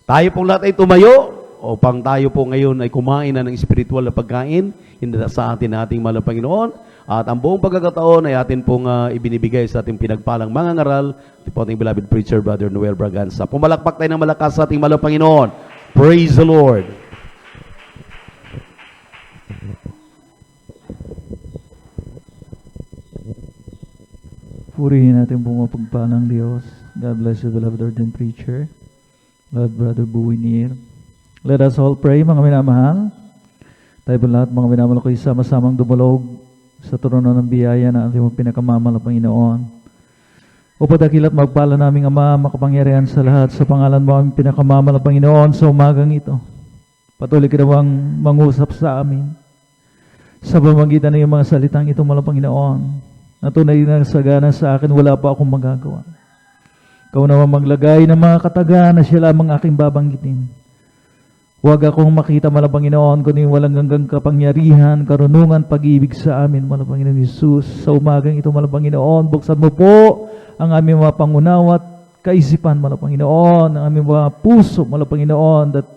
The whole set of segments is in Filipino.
Tayo pong lahat ay tumayo upang tayo po ngayon ay kumain na ng spiritual na pagkain sa atin ating mahal na Panginoon. At ang buong pagkakataon ay atin pong ibinibigay sa ating pinagpalang mga ngaral. Ito po ating beloved preacher, Brother Noel Braganza. Pumalakpak tayo ng malakas sa ating mahal na Panginoon. Praise the Lord! Purihin natin po mapagpalang Diyos. God bless you, beloved ordained preacher. Lord, Brother Buwinir. Let us all pray, mga minamahal. Tayo po lahat, mga minamahal ko, sama-samang dumulog sa trono ng biyaya na ating pinakamamahal na Panginoon. O padakilat magpala naming Ama, makapangyarihan sa lahat, sa pangalan mo aming pinakamamahal na Panginoon sa umagang ito. Patuloy ka nawang mangusap sa amin. Sa pamamagitan ng iyong mga salitang ito, mahal na Panginoon, na tunay na sagana sa akin, wala pa akong magagawa. Ikaw naman maglagay ng mga kataga na siya lamang aking babanggitin. Huwag akong makita, mahal na Panginoon, kundi walang hanggang kapangyarihan, karunungan, pag-ibig sa amin, mahal na Panginoon Jesus. Sa umagang ito, mahal na Panginoon, buksan mo po ang aming mga pangunawa at kaisipan, mahal na Panginoon, ang aming mga puso, mahal na Panginoon, that,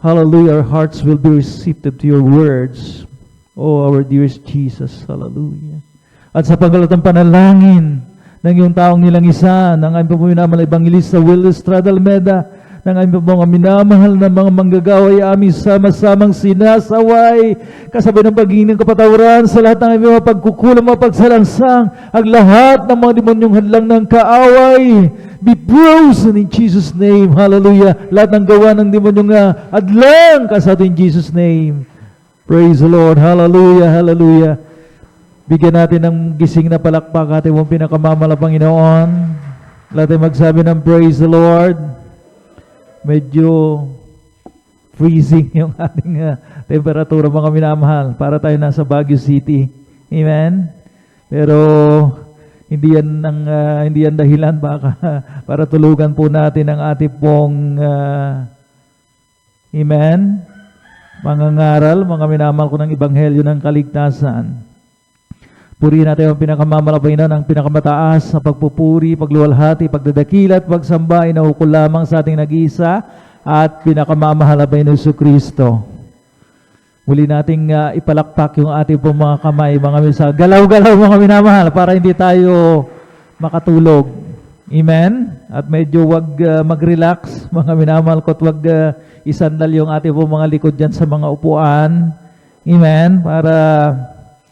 hallelujah, our hearts will be receptive to your words. Oh, our dearest Jesus, hallelujah. At sa paggalatang panalangin ng iyong taong nilang isa, ng aming po minamahal na Evangelista Will Estrada Almeda, ng aming po mga minamahal na mga manggagaway, aming sama-samang sinasaway, kasabay ng paghingi ng kapatawaran sa lahat ng aming mga pagkukulang, mga pagsalangsang, ang lahat ng mga demonyong hadlang ng kaaway, be frozen in Jesus' name, hallelujah. Lahat ng gawa ng demonyong hadlang, kasado in Jesus' name. Praise the Lord, hallelujah, hallelujah. Bigyan natin ng gising na palakpak ating mong pinakamamahal na Panginoon. Lahat ay magsabi ng praise the Lord. Medyo freezing yung ating temperatura, mga minamahal, para tayo nasa Baguio City. Amen? Pero hindi yan dahilan baka para tulugan po natin ang ating pong amen? Mangangaral, mga minamahal ko ng Ebanghelyo ng Kaligtasan. Purihin natin ang pinakamamahal na Panginoon, ang pinakamataas sa pagpupuri, pagluwalhati, pagdadakila at pagsamba, inaukol lamang sa ating nag-iisa at pinakamamahal na Panginoon Jesucristo. Muli nating ipalakpak yung ating pong mga kamay, mga misa. Galaw-galaw, mga minamahal, para hindi tayo makatulog. Amen? At medyo wag mag-relax, mga minamahal ko, at wag isandal yung ating pong mga likod dyan sa mga upuan. Amen? Para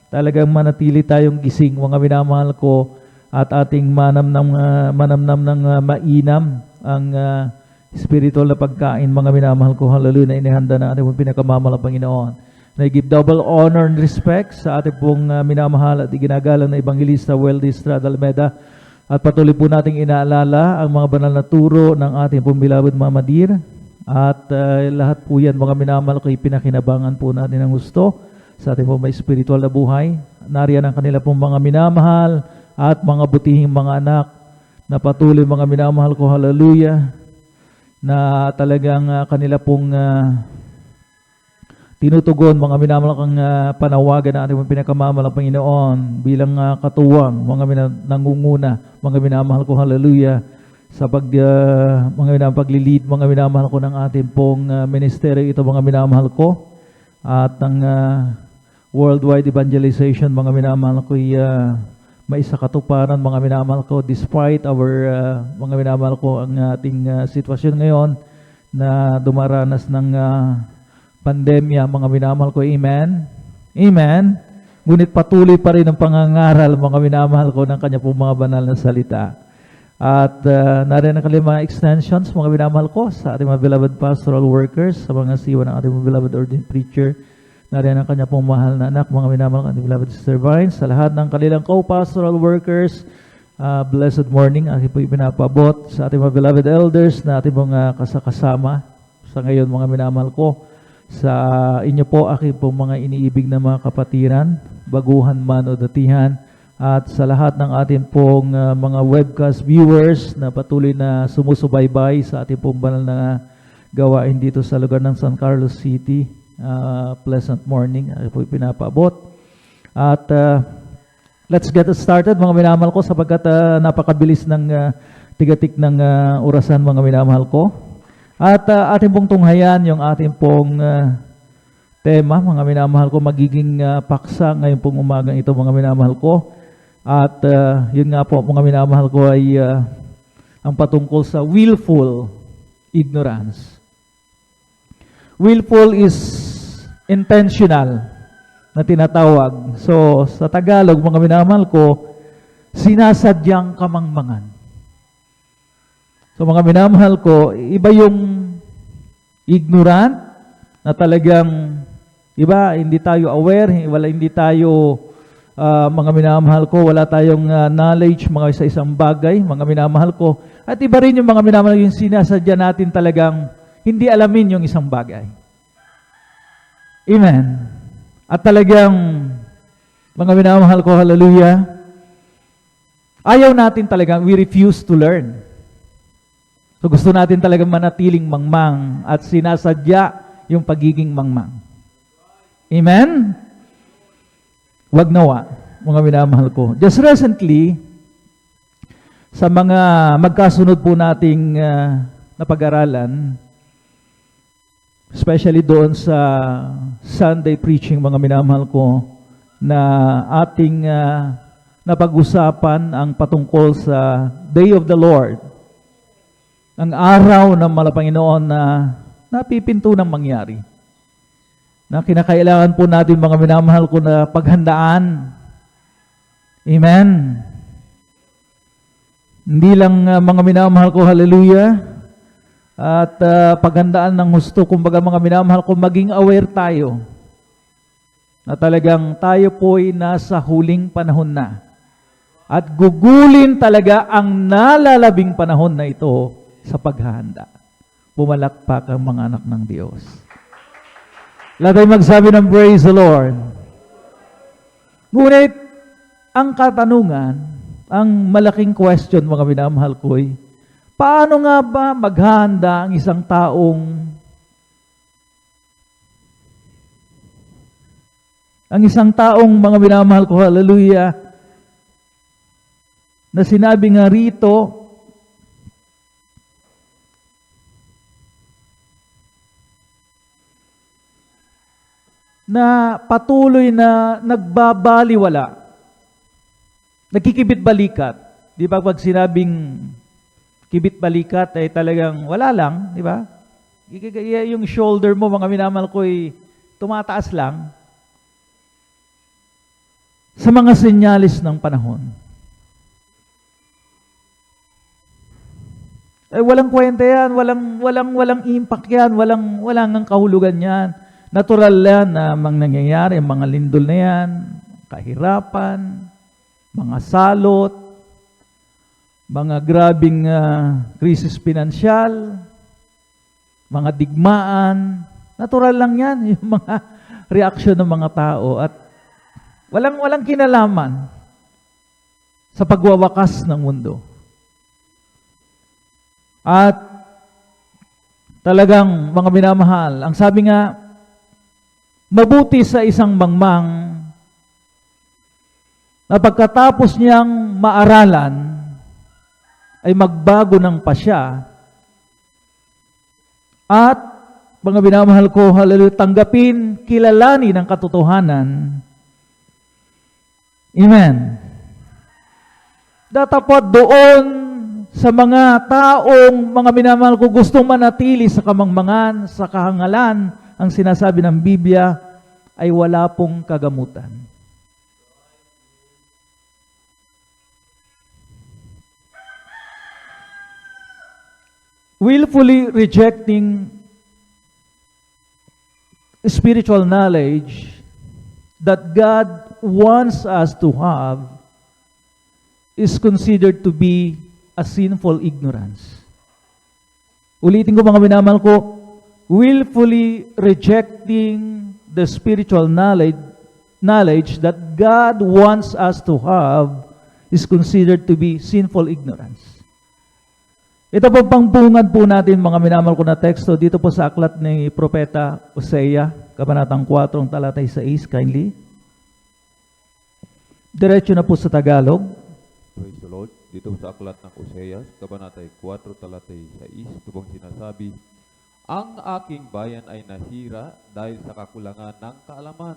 talagang manatili tayong gising, mga minamahal ko, at ating manamnam ng mainam ang spiritual na pagkain, mga minamahal ko, hallelujah, na inihanda na ating pinakamamahal na Panginoon. Na give double honor and respect sa ating pong minamahal at iginagalang na Evangelista Will Estrada Almeda. At patuloy po nating inaalala ang mga banal na turo ng ating pong beloved Mama Dear. At lahat po yan, mga minamahal ko, ipinakinabangan po natin ang gusto sa ating pong may spiritual na buhay. Nariyan ang kanila pong mga minamahal at mga butihing mga anak na patuloy, mga minamahal ko, hallelujah, na talagang kanila pong tinutugon, mga minamahal kang panawagan na ating pinakamamahal ng Panginoon bilang katuwang, mga nangunguna, mga minamahal ko, hallelujah, sa mga paglilid, mga minamahal ko ng ating pong ministeryo, ito mga minamahal ko, at ang worldwide evangelization, mga minamahal ko, maisakatuparan, mga minamahal ko, despite our, mga minamahal ko, ang ating sitwasyon ngayon na dumaranas ng pandemya, mga minamahal ko, amen? Amen? Ngunit patuloy pa rin ang pangangaral, mga minamahal ko, ng kanya pong mga banal na salita. At nariyan ang kanilang mga extensions, mga minamahal ko, sa ating mga beloved pastoral workers, sa mga siwa ng ating mga beloved ordained preacher. Nariyan ang kanya pong mahal na anak, mga minamahal ko, beloved Sister Vines, sa lahat ng kanilang co-pastoral workers. Blessed morning, aking po ipinapabot sa ating mga beloved elders na ating mga kasakasama sa ngayon, mga minamahal ko. Sa inyo po, aking pong mga iniibig na mga kapatiran, baguhan man o datihan, at sa lahat ng ating pong mga webcast viewers na patuloy na sumusubaybay sa ating pong banal na gawain dito sa lugar ng San Carlos City. Pleasant morning, ako po pinapabot. At let's get started, mga minamahal ko, sapagkat napakabilis ng tigatik ng orasan, mga minamahal ko. At ating pong tunghayan yung ating pong tema, mga minamahal ko, magiging paksa ngayon pong umagang ito, mga minamahal ko. At yun nga po, mga minamahal ko, ay ang patungkol sa willful ignorance. Willful is intentional na tinatawag. So, sa Tagalog, mga minamahal ko, sinasadyang kamangmangan. So mga minamahal ko, iba yung ignorant na talagang, iba, hindi tayo aware, hindi tayo, mga minamahal ko, wala tayong knowledge mga sa isang bagay, mga minamahal ko. At iba rin yung mga minamahal, yung sinasadya natin talagang hindi alamin yung isang bagay. Amen. At talagang, mga minamahal ko, hallelujah, ayaw natin talagang, we refuse to learn. So gusto natin talagang manatiling mangmang at sinasadya yung pagiging mangmang. Amen? Wag nawa, mga minamahal ko. Just recently, sa mga magkasunod po nating napag-aralan, especially doon sa Sunday preaching, mga minamahal ko, na ating napag-usapan ang patungkol sa Day of the Lord, ang araw ng Panginoon na napipinto ng mangyari. Na kinakailangan po natin, mga minamahal ko, na paghandaan. Amen. Hindi lang mga minamahal ko, hallelujah, at paghandaan ng husto, kumbaga mga minamahal ko, maging aware tayo na talagang tayo po'y nasa huling panahon na. At gugulin talaga ang nalalabing panahon na ito sa paghahanda. Pumalakpak ang mga anak ng Diyos. Lahat ay magsabi ng praise the Lord. Ngunit, ang katanungan, ang malaking question, mga minamahal ko'y, paano nga ba maghahanda ang isang taong mga minamahal ko, hallelujah, na sinabi nga rito, na patuloy na nagbabaliwala, nagkikibit-balikat. Di ba pag sinabing kibit-balikat ay talagang wala lang, di ba? Yung shoulder mo, mga minamahal ko, ay tumataas lang sa mga senyalis ng panahon. Ay walang kwenta yan, walang impact yan, walang ang kahulugan yan. Natural yan na nangyayari, mga lindol na yan, kahirapan, mga salot, mga grabing krisis pinansyal, mga digmaan. Natural lang yan, yung mga reaksyon ng mga tao. At walang kinalaman sa pagwawakas ng mundo. At talagang mga minamahal, ang sabi nga, mabuti sa isang mangmang na pagkatapos niyang maaralan ay magbago ng pasya at mga minamahal ko, hallelujah, tanggapin, kilalanin ang katotohanan. Amen. Datapot doon sa mga taong mga minamahal ko gustong manatili sa kamangmangan, sa kahangalan, ang sinasabi ng Biblia ay wala pong kagamutan. Willfully rejecting spiritual knowledge that God wants us to have is considered to be a sinful ignorance. Ulitin ko mga minamahal ko, willfully rejecting the spiritual knowledge that God wants us to have is considered to be sinful ignorance. Ito po pangbungad po natin, mga minamahal ko na teksto, dito po sa aklat ni Propeta Hosea, Kabanatang 4, talatay 6, kindly. Diretso na po sa Tagalog. Praise the Lord. Dito sa aklat ng Hosea, Kabanatay 4, talatay 6, ito pong sinasabi, Ang aking bayan ay nasira dahil sa kakulangan ng kaalaman.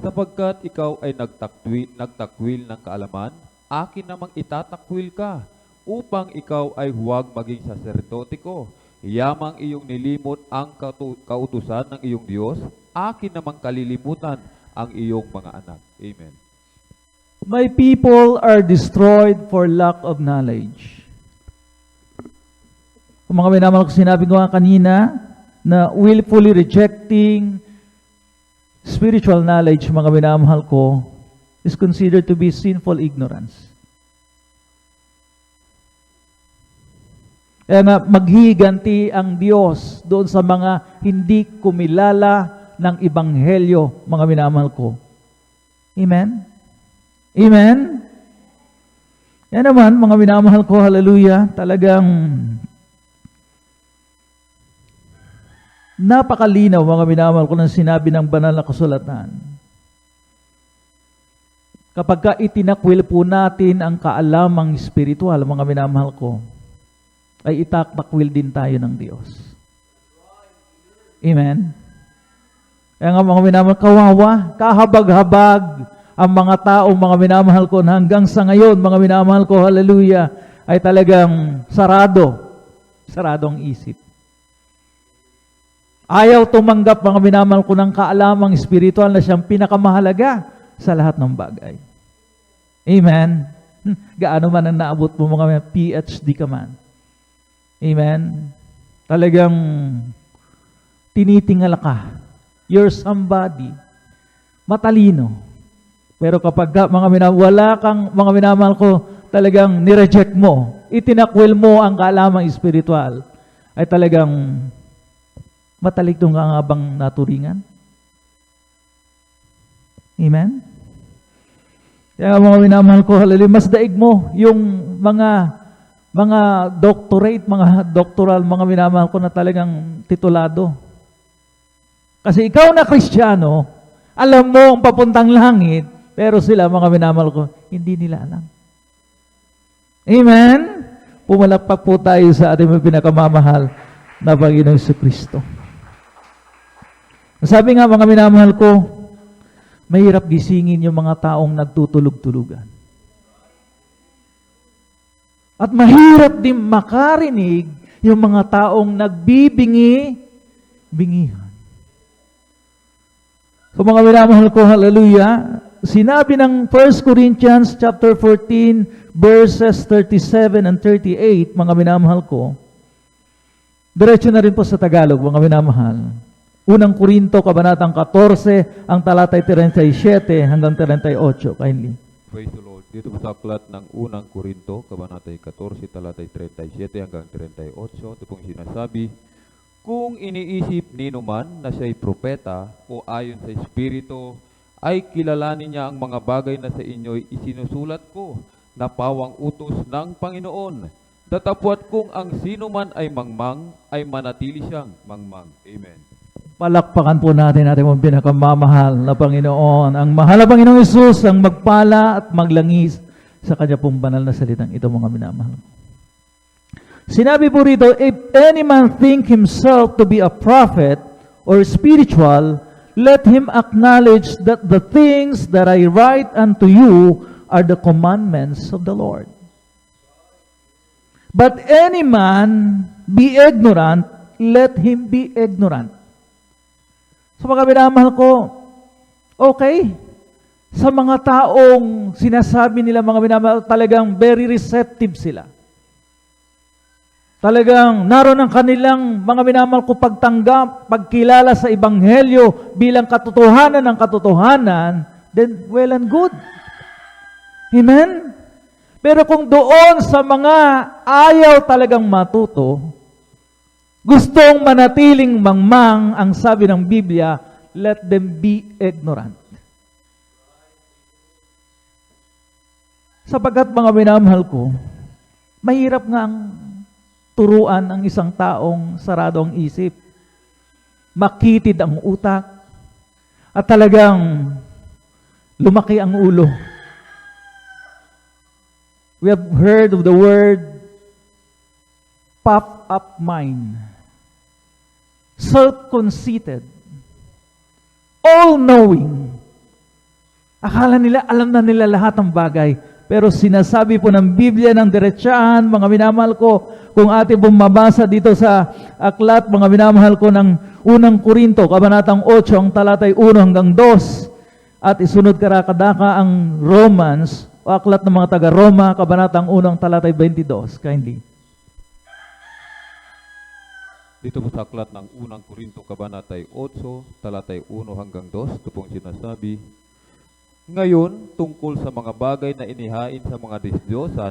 Sapagkat ikaw ay nagtakwil ng kaalaman, akin namang itatakwil ka, upang ikaw ay huwag maging saserdote ko. Yamang iyong nilimot ang kautusan ng iyong Diyos, akin namang kalilimutan ang iyong mga anak. Amen. My people are destroyed for lack of knowledge. Kung mga minamahal ko, sinabi ko nga kanina, na willfully rejecting spiritual knowledge, mga minamahal ko, is considered to be sinful ignorance. Kaya nga, maghiganti ang Diyos doon sa mga hindi kumilala ng Ebanghelyo, mga minamahal ko. Amen? Amen? Yan naman, mga minamahal ko, hallelujah, talagang napakalinaw, mga minamahal ko, ng sinabi ng banal na kasulatan. Kapag ka itinakwil po natin ang kaalamang spiritual, mga minamahal ko, ay itatakwil din tayo ng Diyos. Amen? Kaya nga, mga minamahal, kawawa, kahabag-habag ang mga taong, mga minamahal ko, na hanggang sa ngayon, mga minamahal ko, hallelujah, ay talagang sarado ang isip. Ayaw tumanggap, mga minamahal ko, ng kaalamang spiritual na siyang pinakamahalaga sa lahat ng bagay. Amen? Gaano man ang naabot mo, mga PhD ka man. Amen? Talagang tinitingala ka. You're somebody. Matalino. Pero kapag mga wala kang, mga minamahal ko, talagang nireject mo, itinakwil mo ang kaalamang spiritual, ay talagang matalikdong ka nga bang naturingan? Amen? Kaya mga minamahal ko, hallelujah, mas daig mo yung mga doctorate, mga doctoral, mga minamahal ko na talagang titulado. Kasi ikaw na Kristiyano, alam mo ang papuntang langit, pero sila, mga minamahal ko, hindi nila alam. Amen? Pumalakpak po tayo sa ating pinakamamahal na Panginoong Jesucristo. Sabi nga, mga minamahal ko, mahirap gisingin yung mga taong nagtutulog-tulugan. At mahirap din makarinig yung mga taong nagbibingi-bingihan. So mga minamahal ko, hallelujah, sinabi ng 1 Corinthians chapter 14, verses 37 and 38, mga minamahal ko, diretso na rin po sa Tagalog, mga minamahal. Unang Korinto, kabanatang 14, ang talatay 37 hanggang 38. Kindly. Praise the Lord. Dito po sa aklat ng Unang Korinto, kabanatay 14, talatay 37 hanggang 38, ito pong sinasabi, kung iniisip nino man na siya'y propeta o ayon sa Espiritu, ay kilalanin niya ang mga bagay na sa inyo'y isinusulat ko, na pawang utos ng Panginoon. Datapwat kung ang sino man ay mangmang, ay manatili siyang mangmang. Amen. Palakpakan po natin ating mga pinakamamahal na Panginoon. Ang mahal na Panginoong Hesus ang magpala at maglangis sa Kanya pong banal na salitang ito, mga minamahal. Sinabi po rito, if any man think himself to be a prophet or spiritual, let him acknowledge that the things that I write unto you are the commandments of the Lord. But any man be ignorant, let him be ignorant. So mga minamahal ko, okay, sa mga taong sinasabi nila, mga minamahal, talagang very receptive sila. Talagang naroon ang kanilang, mga minamahal ko, pagtanggap, pagkilala sa Ebanghelyo bilang katotohanan ng katotohanan, then well and good. Amen? Pero kung doon sa mga ayaw talagang matuto, gustong manatiling mangmang, ang sabi ng Biblia, let them be ignorant. Sapagkat mga minamahal ko, mahirap nga ang turuan ang isang taong sarado ang isip, makitid ang utak, at talagang lumaki ang ulo. We have heard of the word puff up mind. self-conceited, all-knowing. Akala nila, alam na nila lahat ng bagay. Pero sinasabi po ng Biblia ng diretsahan, mga minamahal ko, kung ating bumabasa dito sa aklat, mga minamahal ko, ng unang Korinto, kabanatang 8, ang talatay 1 hanggang 2, at isunod karakadaka ang Romans, o aklat ng mga taga-Roma, kabanatang 1, ang talatay 22. Kindly. Dito po sa aklat ng unang Korinto, kabanatay 8, talatay 1 hanggang 2, ito pong sinasabi, ngayon, tungkol sa mga bagay na inihain sa mga Diyos-Diyosan,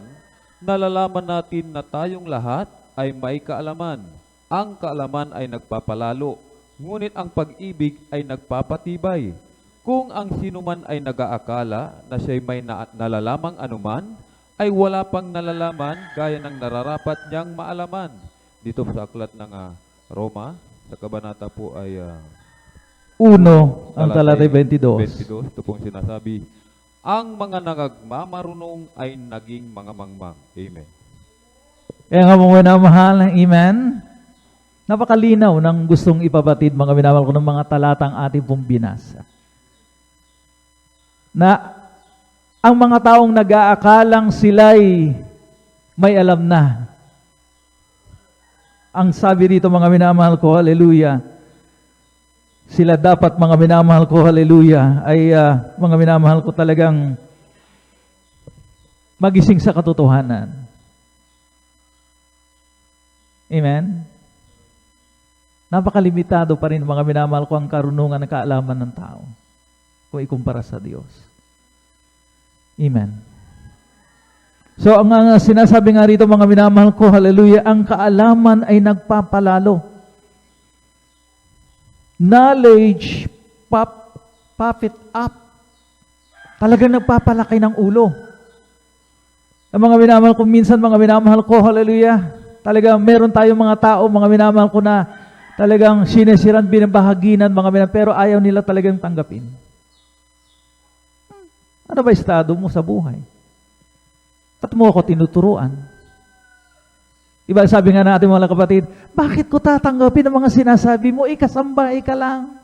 nalalaman natin na tayong lahat ay may kaalaman. Ang kaalaman ay nagpapalalo, ngunit ang pag-ibig ay nagpapatibay. Kung ang sinuman ay nag-aakala na siya'y may nalalamang anuman, ay wala pang nalalaman gaya ng nararapat niyang maalaman. Dito sa aklat ng Roma, sa kabanata po ay 1, ang talatay 22. Ito pong sinasabi, ang mga nagmamarunong ay naging mga mangmang. Amen. Kaya nga mga minamahal, amen? Napakalinaw ng gustong ipabatid, mga minamahal ko, ng mga talatang ating pong binasa. Na ang mga taong nag-aakalang sila'y may alam na. Ang sabi dito, mga minamahal ko, hallelujah, sila dapat, mga minamahal ko, hallelujah, ay mga minamahal ko, talagang magising sa katotohanan. Amen? Napakalimitado pa rin, mga minamahal ko, ang karunungan ng kaalaman ng tao kung ikumpara sa Diyos. Amen. So, ang sinasabi nga rito, mga minamahal ko, hallelujah, ang kaalaman ay nagpapalalo. Knowledge puff it up. Talagang nagpapalaki ng ulo. Ang mga minamahal ko, minsan mga minamahal ko, hallelujah, talagang meron tayong mga tao, mga minamahal ko, na talagang sinisiran, binabahaginan, mga minamahal, pero ayaw nila talagang tanggapin. Ano ba estado mo sa buhay? Ba't mo ako tinuturuan? Diba, sabi nga natin mga kapatid, bakit ko tatanggapin ang mga sinasabi mo? Ikasambahay ka lang.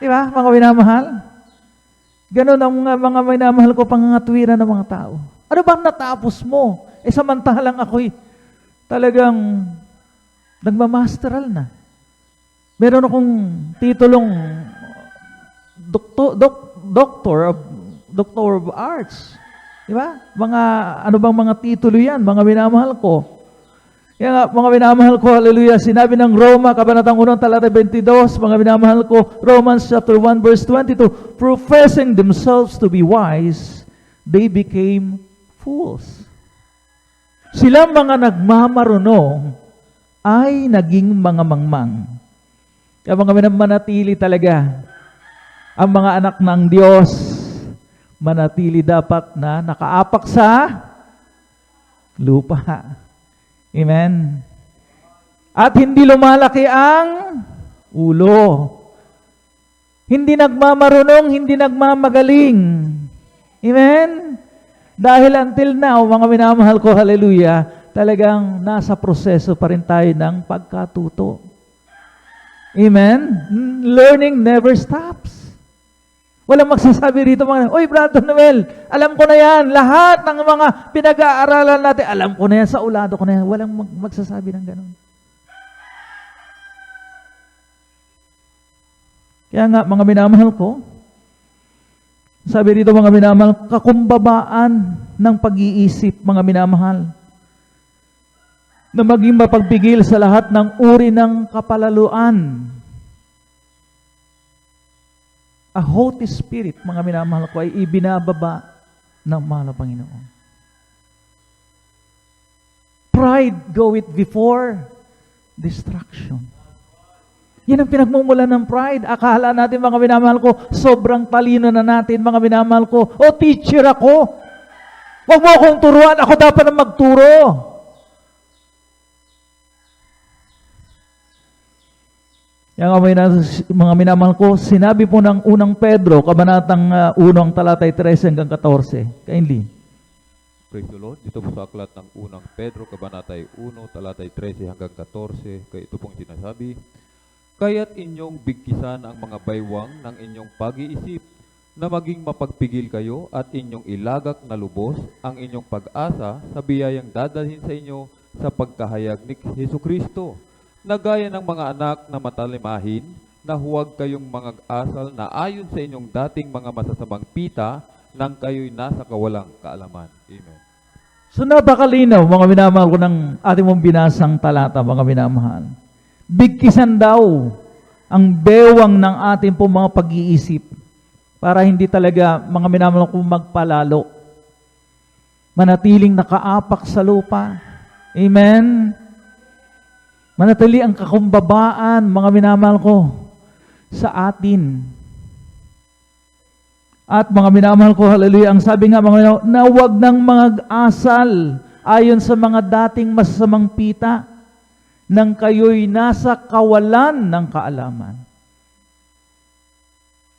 Diba, mga minamahal? Ganon ang mga minamahal ko, pangangatwiran ng mga tao. Ano bang natapos mo? Samantalang ako'y talagang nagmamasteral na. Meron akong titulong Doctor of Arts. Diba? Ano bang mga titulo yan, mga minamahal ko? Kaya nga, mga minamahal ko, hallelujah, sinabi ng Roma, kabanatang 1, talata 22, mga minamahal ko, Romans chapter 1, verse 22, professing themselves to be wise, they became fools. Sila mga nagmamarunong ay naging mga mangmang. Kaya mga manatili talaga ang mga anak ng Diyos, manatili dapat na nakaapak sa lupa. Amen. At hindi lumalaki ang ulo. Hindi nagmamarunong, hindi nagmamagaling. Amen. Dahil until now, mga minamahal ko, hallelujah, talagang nasa proseso pa rin tayo ng pagkatuto. Amen. Learning never stops. Walang magsasabi rito mga, oy Brother Noel, alam ko na yan. Lahat ng mga pinag-aaralan natin, alam ko na yan, sa ulado ko na yan. Walang magsasabi ng ganun. Kaya nga, mga minamahal ko, sabi rito mga minamahal, kakumbabaan ng pag-iisip, mga minamahal, na maging mapagbigil sa lahat ng uri ng kapalaluan. A Holy Spirit, mga minamahal ko, ay ibinababa ng mahal na Panginoon. Pride goeth before destruction. Yan ang pinagmumulan ng pride. Akala natin, mga minamahal ko, sobrang talino na natin, mga minamahal ko, teacher ako. Huwag mo akong turuan, ako dapat na magturo. Yang mga minamahal ko, sinabi po ng unang Pedro, kabanatang 1, talatay 13 hanggang 14. Kindly. Praise the Lord. Dito po sa aklat ng unang Pedro, Kabanatay 1, talatay 13 hanggang 14, kaya ito pong sinasabi, kaya't inyong bigkisan ang mga baywang ng inyong pag-iisip, na maging mapagpigil kayo at inyong ilagak na lubos ang inyong pag-asa sa biyayang dadalhin sa inyo sa pagkahayag ni Hesukristo, na gaya ng mga anak na matalimahin, na huwag kayong mga asal na ayon sa inyong dating mga masasamang pita, nang kayo'y nasa kawalang kaalaman. Amen. So napakalinaw, mga minamahal ko, ng ating mong binasang talata, mga minamahal. Bigkisan daw ang bewang ng ating pong mga pag-iisip para hindi talaga, mga minamahal ko, magpalalo. Manatiling nakaapak sa lupa. Amen? Manatili ang kakumbabaan, mga minamahal ko, sa atin. At mga minamahal ko, hallelujah, ang sabi nga, mga minamahal, na huwag nang mag-asal ayon sa mga dating masasamang pita, nang kayo'y nasa kawalan ng kaalaman.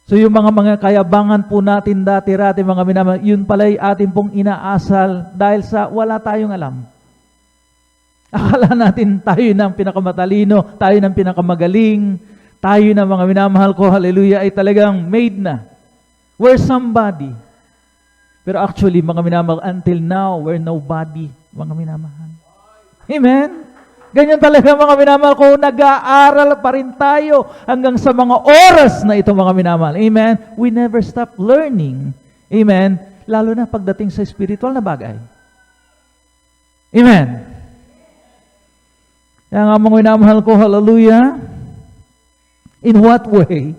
So yung mga kayabangan po natin dati-rati, mga minamahal, yun pala'y atin pong inaasal dahil sa wala tayong alam. Akala natin tayo ng pinakamatalino, tayo ng pinakamagaling, tayo na, mga minamahal ko, hallelujah, ay talagang made na. We're somebody. Pero actually, mga minamahal, until now, we're nobody, mga minamahal. Amen? Ganyan talaga, mga minamahal ko, nag-aaral pa rin tayo hanggang sa mga oras na ito, mga minamahal. Amen? We never stop learning. Amen? Lalo na pagdating sa spiritual na bagay. Amen? Kaya nga, mga minamahal ko, hallelujah, in what way?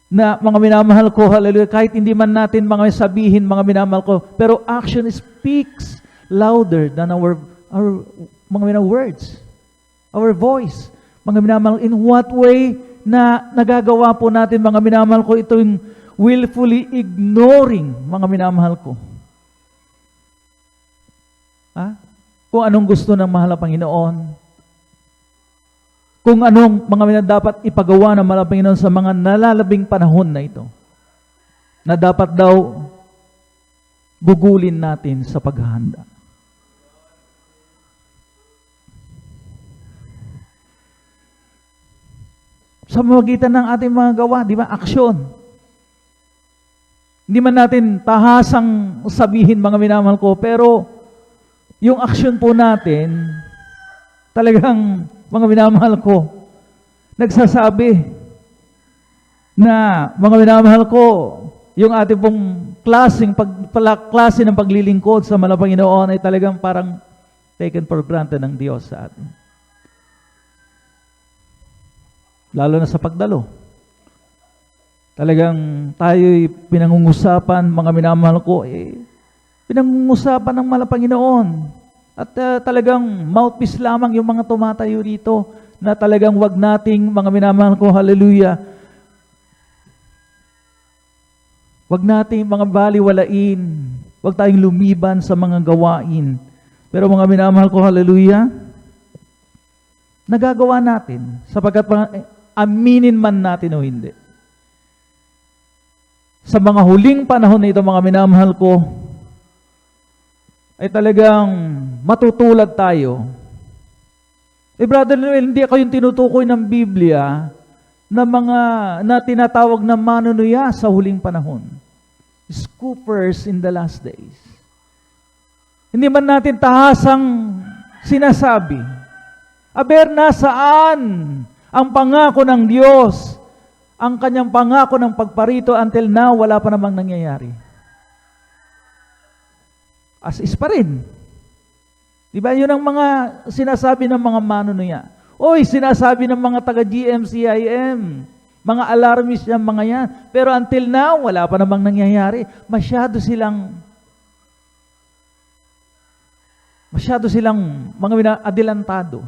Na mga minamahal ko, hallelujah, kahit hindi man natin mga sabihin, mga minamahal ko, pero action speaks louder than our mga minamahal words, our voice. Mga minamahal, in what way na nagagawa po natin, mga minamahal ko, itong willfully ignoring, mga minamahal ko. Ha? Kung anong gusto ng mahal na Panginoon, kung anong mga dapat ipagawa ng mahal na Panginoon sa mga nalalabing panahon na ito, na dapat daw gugulin natin sa paghahanda. Sa magitan ng ating mga gawa, di ba? Aksyon. Hindi man natin tahasang sabihin, mga minamahal ko, pero yung aksyon po natin, talagang, mga minamahal ko, nagsasabi na, mga minamahal ko, yung ating pong klase ng paglilingkod sa mahal na Panginoon ay talagang parang taken for granted ng Diyos sa atin. Lalo na sa pagdalo. Talagang tayo'y pinangungusapan, mga minamahal ko, pinangungusapan ng mahal na Panginoon. At talagang mouthpiece lamang yung mga tumatayo dito na talagang wag nating, mga minamahal ko, hallelujah, wag nating mga baliwalain, wag tayong lumiban sa mga gawain. Pero mga minamahal ko, hallelujah, nagagawa natin sapagkat aminin man natin o hindi. Sa mga huling panahon na ito, mga minamahal ko, ay talagang matutulad tayo. Brother Noel, hindi ako yung tinutukoy ng Biblia na tinatawag na manunuya sa huling panahon. Scoopers in the last days. Hindi man natin tahasang sinasabi, aber nasaan ang pangako ng Diyos, ang kanyang pangako ng pagparito until now, wala pa namang nangyayari. As is pa rin. Diba? Yun ang mga sinasabi ng mga manunuya. Oy, sinasabi ng mga taga-GMCIM, mga alarmist yung mga yan. Pero until now, wala pa namang nangyayari. Masyado silang mga adelantado.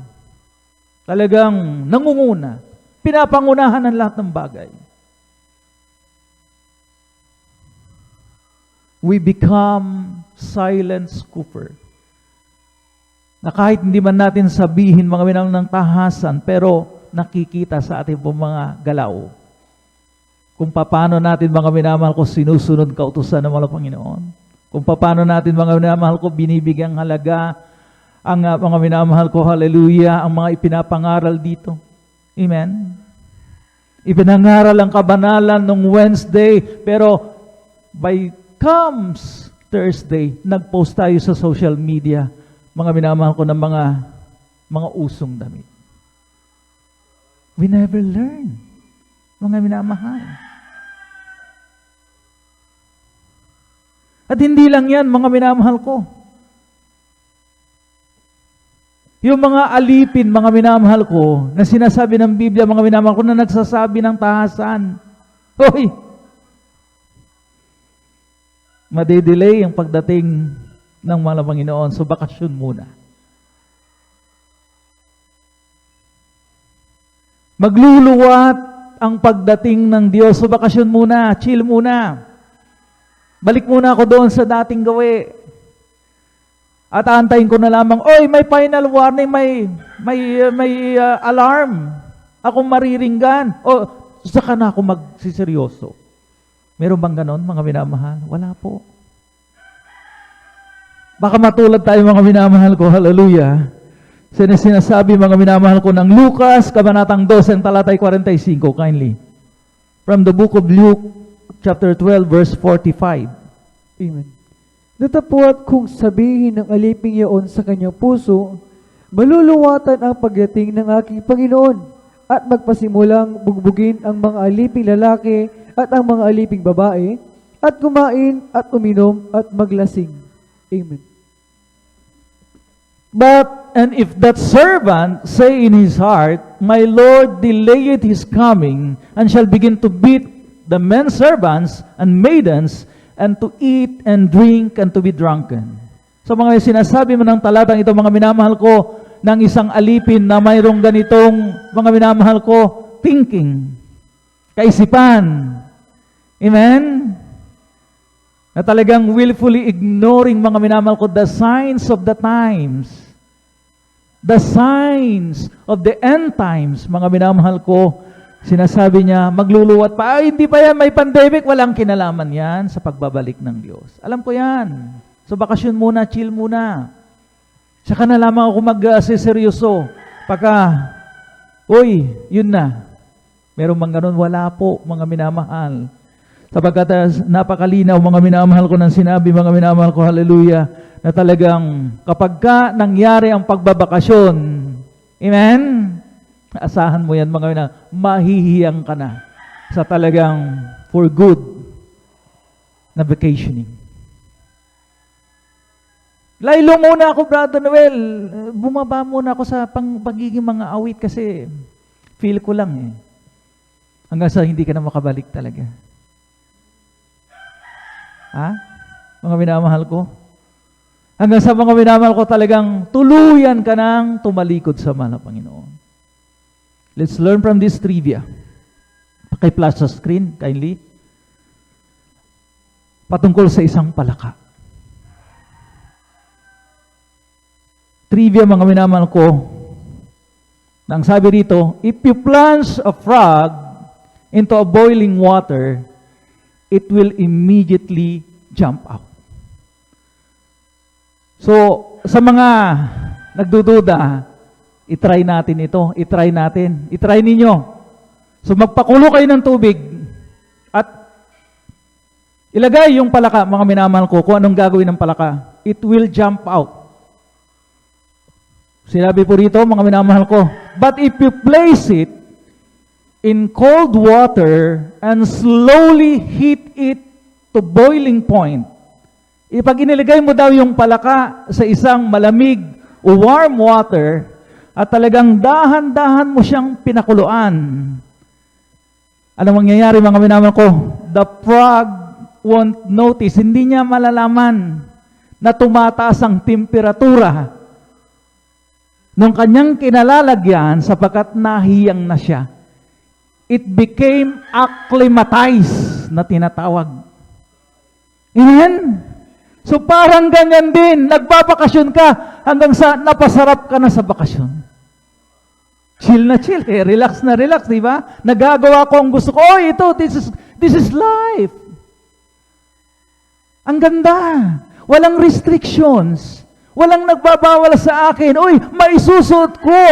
Talagang nangunguna. Pinapangunahan ng lahat ng bagay. We become silent scooper. Na kahit hindi man natin sabihin, mga minamahal, ng tahasan, pero nakikita sa ating pong mga galaw. Kung paano natin, mga minamahal ko, sinusunod kautusan ng mga Panginoon. Kung paano natin, mga minamahal ko, binibigyang halaga ang mga minamahal ko, hallelujah, ang mga ipinapangaral dito. Amen? Ipinangaral ang kabanalan nung Wednesday, pero by comes Thursday, nag-post tayo sa social media, mga minamahal ko, ng mga usong damit. We never learn, mga minamahal. At hindi lang yan, mga minamahal ko. Yung mga alipin, mga minamahal ko, na sinasabi ng Biblia, mga minamahal ko, na nagsasabi ng tahasan. Hoy! Madidelay ang pagdating ng mga Panginoon. So, bakasyon muna. Magluluwat ang pagdating ng Diyos. So, bakasyon muna. Chill muna. Balik muna ako doon sa dating gawi. At aantayin ko na lamang, oy, may final warning, may alarm. Akong mariringgan. O, saka na ako magsiseryoso. Meron bang ganon, mga minamahal? Wala po. Baka matulad tayo, mga minamahal ko, hallelujah. Sinasabi, mga minamahal ko, ng Lucas, Kabanatang 2, ang talatay 45, kindly. From the book of Luke, chapter 12, verse 45. Amen. Datapwat kung sabihin ng aliping iyon sa kanyang puso, maluluwatan ang pagdating ng aking Panginoon at magpasimulang bugbugin ang mga aliping lalaki at ang mga aliping babae at kumain at uminom at maglasing. Amen. But, and if that servant say in his heart, my Lord delayed his coming, and shall begin to beat the men servants and maidens, and to eat and drink and to be drunken. So mga sinasabi mo ng talatang ito, mga minamahal ko, ng isang alipin na mayroong ganitong, mga minamahal ko, thinking, kaisipan. Amen? Na talagang willfully ignoring, mga minamahal ko, the signs of the times. The signs of the end times, mga minamahal ko. Sinasabi niya, magluluwat pa. Ay, hindi pa yan, may pandemic. Walang kinalaman yan sa pagbabalik ng Diyos. Alam ko yan. So, bakasyon muna, chill muna. Saka na lamang ako mag-seryoso. Pagka, uy, yun na. Meron bang ganun? Wala po, mga minamahal. Sapagkat napakalinaw, mga minamahal ko ng sinabi, mga minamahal ko, hallelujah, na talagang kapag ka nangyari ang pagbabakasyon, amen? Asahan mo yan, mga minamahal, mahihiyang ka na sa talagang for good na vacationing. Laylo muna ako, Brother Noel. Bumaba muna ako sa pagiging mga awit kasi feel ko lang eh. Hanggang sa hindi ka na makabalik talaga. Ha? Mga minamahal ko? Hanggang sa mga minamahal ko talagang tuluyan ka nang tumalikod sa mahal na Panginoon. Let's learn from this trivia. Paki-flash sa screen, kindly. Patungkol sa isang palaka. Trivia, mga minamahal ko. Nang sabi rito, if you plunge a frog into a boiling water, it will immediately jump out. So, sa mga nagdududa, itry natin ito. Itry natin. Itry ninyo. So, magpakulo kayo ng tubig at ilagay yung palaka, mga minamahal ko, kung anong gagawin ng palaka. It will jump out. Sinabi po rito, mga minamahal ko, but if you place it in cold water and slowly heat it to boiling point, ipag inilagay mo daw yung palaka sa isang malamig o warm water at talagang dahan-dahan mo siyang pinakuluan, anong mangyayari, mga minamahal ko? The frog won't notice, hindi niya malalaman na tumataas ang temperatura nung kanyang kinalalagyan sapagkat nahiyang na siya. It became acclimatized na tinatawag. Amen? So parang ganyan din, nagbabakasyon ka hanggang sa napasarap ka na sa bakasyon. Chill na chill, relax na relax, di ba? Nagagawa ko ang gusto ko, oh ito, this is life. Ang ganda. Walang restrictions. Walang nagbabawal sa akin. Uy, maisusuot ko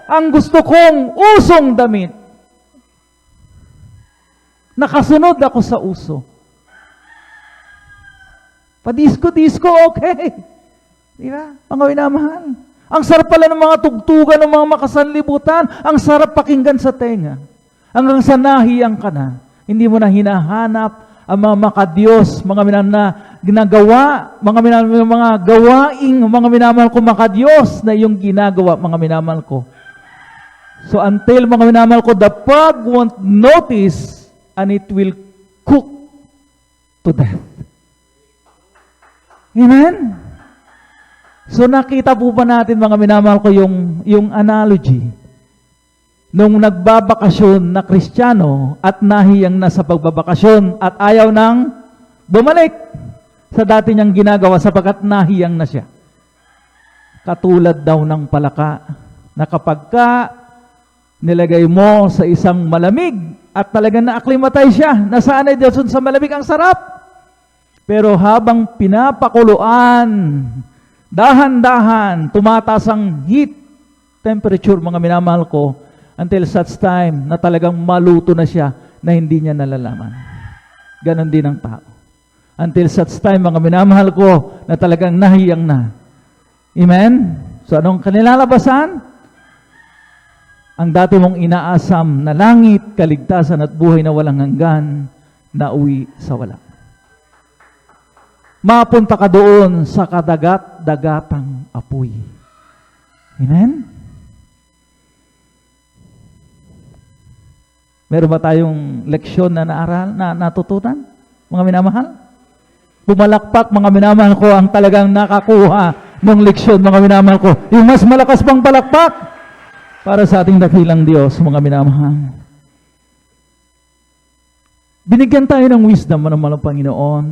ang gusto kong usong damit. Nakasunod ako sa uso. Padisko-disko, okay. Di ba? Mga minamahal. Ang sarap pala ng mga tugtugan ng mga makasanlibutan. Ang sarap pakinggan sa tenga. Hanggang sa nahiyang ka na. Hindi mo na hinahanap ang mga makadiyos, mga na ginagawa, mga gawaing, mga minamahal ko makadiyos na iyong ginagawa, mga minamahal ko. So until, mga minamahal ko, the pug won't notice and it will cook to death. Amen? So nakita po ba natin, mga minamahal ko, yung analogy nung nagbabakasyon na Kristiyano at nahiyang na sa pagbabakasyon at ayaw nang bumalik sa dati niyang ginagawa sapagkat nahiyang na siya. Katulad daw ng palaka na kapag ka nilagay mo sa isang malamig at talagang na-acclimatize siya, nasanay doon sa malamig, ang sarap. Pero habang pinapakuluan, dahan-dahan, tumataas ang heat temperature, mga minamahal ko, until such time na talagang maluto na siya na hindi niya nalalaman. Ganon din ang tao. Until such time, mga minamahal ko, na talagang nahiyang na. Amen? So anong kanilalabasan? Ang dati mong inaasam na langit, kaligtasan at buhay na walang hanggan, na uwi sa wala. Mapunta ka doon sa kadagat-dagatang apoy. Amen? Meron ba tayong leksyon na naaral, na natutunan, mga minamahal? Pumalakpak, mga minamahal ko, ang talagang nakakuha ng leksyon, mga minamahal ko. Yung mas malakas pang palakpak para sa ating dakilang Diyos, mga minamahal. Binigyan tayo ng wisdom, mga minamahal Panginoon,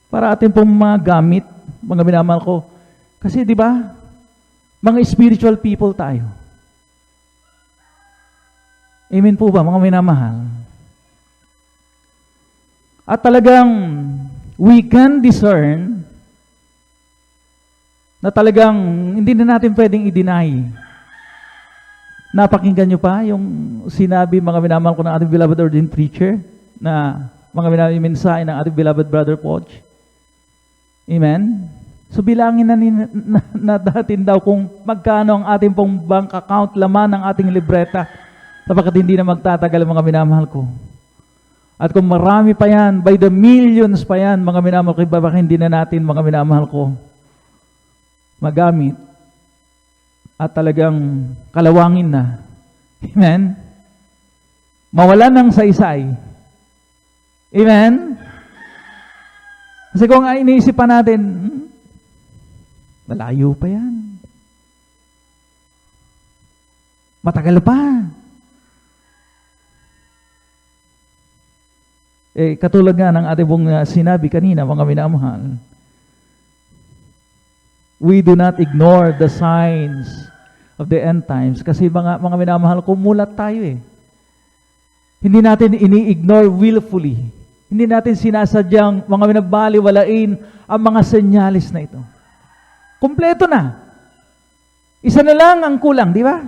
para ating pong mga gamit, mga minamahal ko. Kasi di ba, mga spiritual people tayo. Amen po ba, mga minamahal? At talagang we can discern na talagang hindi na natin pwedeng i-deny. Napakinggan nyo pa yung sinabi, mga minamahal ko, ng ating beloved ordained preacher, na mga minamahal yung mensahe ng ating beloved brother Podge. Amen? So bilangin na datin daw kung magkano ang ating pong bank account, laman ng ating libreta, sapagkat hindi na magtatagal, mga minamahal ko. At kung marami pa yan, by the millions pa yan, mga minamahal ko, baka hindi na natin, mga minamahal ko, magamit at talagang kalawangin na. Amen? Mawalan ng saysay. Amen? Kasi kung iniisip pa natin, malayo pa yan. Matagal pa. Katulad nga ng ating pong sinabi kanina, mga minamahal, we do not ignore the signs of the end times. Kasi mga minamahal, kumulat tayo eh. Hindi natin ini-ignore willfully. Hindi natin sinasadyang mga binagbaliwalain ang mga senyalis na ito. Kompleto na. Isa na lang ang kulang, di ba?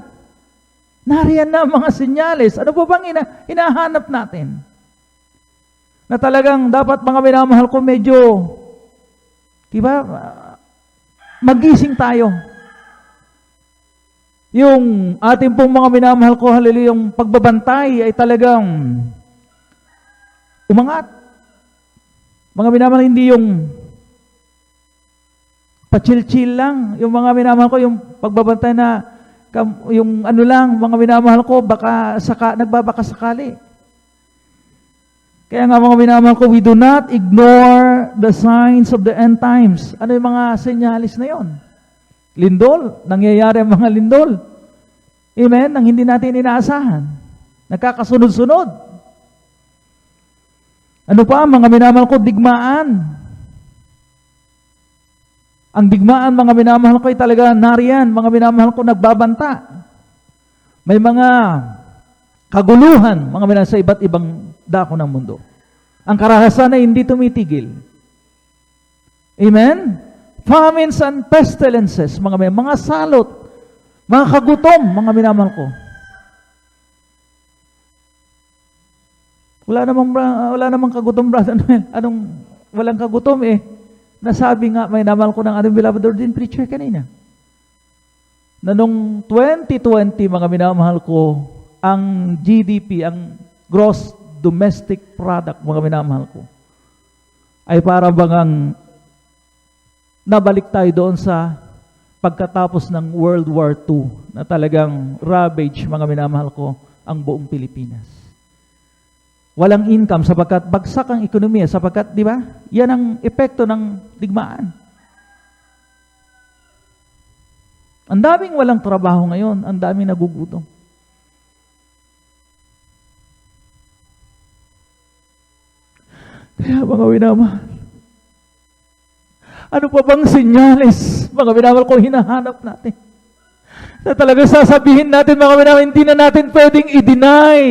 Nariyan na ang mga senyalis. Ano po bang hinahanap natin? Na talagang dapat, mga minamahal ko, medyo, di ba, magising tayo. Yung ating pong mga minamahal ko, hallelujah, yung pagbabantay ay talagang umangat. Mga minamahal, hindi yung pa-chill-chill lang. Yung mga minamahal ko, yung pagbabantay na, yung ano lang, mga minamahal ko, baka nagbabaka sakali. Kaya nga, mga minamahal ko, we do not ignore the signs of the end times. Ano yung mga senyalis na yon? Lindol. Nangyayari ang mga lindol. Amen? Nang hindi natin inaasahan. Nagkakasunod-sunod. Ano pa, mga minamahal ko, digmaan. Ang digmaan, mga minamahal ko, ay talaga nariyan. Mga minamahal ko, nagbabanta. May mga kaguluhan, mga minamahal, sa iba't ibang dako ng mundo. Ang karahasan ay hindi tumitigil. Amen? Famines and pestilences, mga salot, mga kagutom, mga minamahal ko. Wala namang kagutom, brother Noel. Walang kagutom eh. Nasabi nga, may namal ko ng ating beloved ordained preacher kanina. Na nung 2020, mga minamahal ko, ang GDP, ang gross domestic product, mga minamahal ko, ay para bang nabalik tayo doon sa pagkatapos ng World War II na talagang ravage, mga minamahal ko, ang buong Pilipinas. Walang income sapagkat bagsak ang ekonomiya, sapagkat, di ba, yan ang epekto ng digmaan. Ang daming walang trabaho ngayon, ang daming nagugutom. Kaya mga minamahal, ano pa bang senyales, mga minamahal, kung hinahanap natin? Na talaga sasabihin natin, mga minamahal, hindi na natin pwedeng i-deny.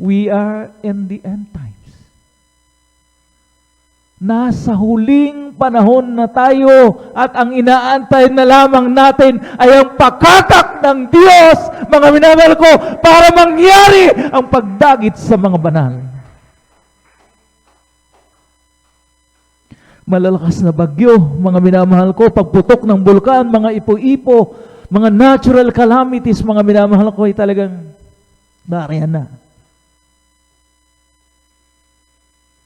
We are in the end times. Nasa huling panahon na tayo at ang inaantay na lamang natin ay ang pagkatak ng Diyos, mga minamahal ko, para mangyari ang pagdagit sa mga banal. Malalakas na bagyo, mga minamahal ko, pagputok ng bulkan, mga ipo-ipo, mga natural calamities, mga minamahal ko, ay talagang nariyan na.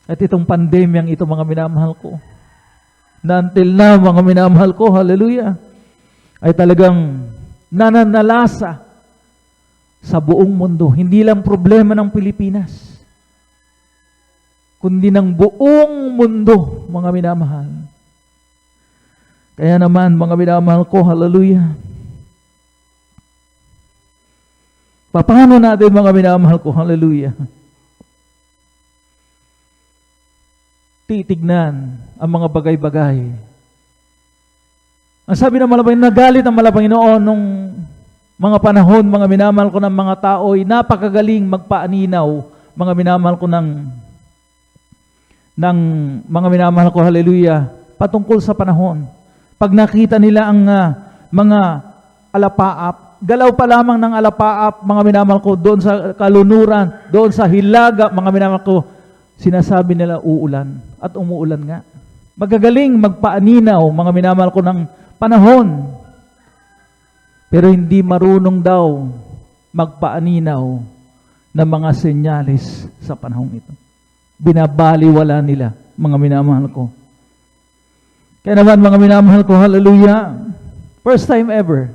At itong pandemyang ito, mga minamahal ko, na until now, mga minamahal ko, hallelujah, ay talagang nananalasa sa buong mundo. Hindi lang problema ng Pilipinas, kundi ng buong mundo, mga minamahal. Kaya naman, mga minamahal ko, hallelujah, paano natin, mga minamahal ko, hallelujah, titignan ang mga bagay-bagay. Ang sabi ng Malapanginoon, nagalit ang Malapanginoon nung mga panahon, mga minamahal ko ng mga tao, ay napakagaling magpaaninaw, mga minamahal ko ng mga minamahal ko, hallelujah, patungkol sa panahon. Pag nakita nila ang mga alapaap, galaw pa lamang ng alapaap, mga minamahal ko, doon sa kalunuran, doon sa hilaga, mga minamahal ko, sinasabi nila uulan at umuulan nga. Magagaling magpaaninaw, mga minamahal ko, ng panahon. Pero hindi marunong daw magpaaninaw ng mga senyales sa panahon ito. Binabaliwala nila, mga minamahal ko. Kaya naman, mga minamahal ko, hallelujah, first time ever.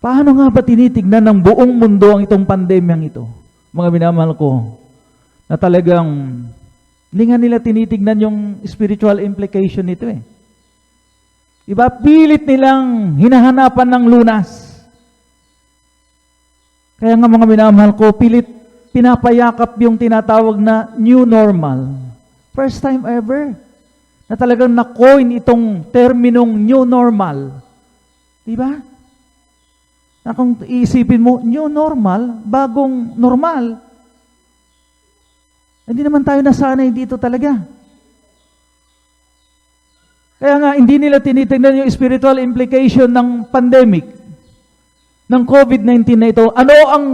Paano nga ba tinitignan ng buong mundo ang itong pandemyang ito? Mga minamahal ko, na talagang hindi nga nila tinitignan yung spiritual implication nito eh. Diba? Pilit nilang hinahanapan ng lunas. Kaya nga, mga minamahal ko, pilit pinapayakap yung tinatawag na new normal. First time ever na talagang na-coin itong terminong new normal. Diba? Na kung iisipin mo, new normal, bagong normal, hindi naman tayo nasanay dito talaga. Kaya nga, hindi nila tinitingnan yung spiritual implication ng pandemic, ng COVID-19 na ito. Ano ang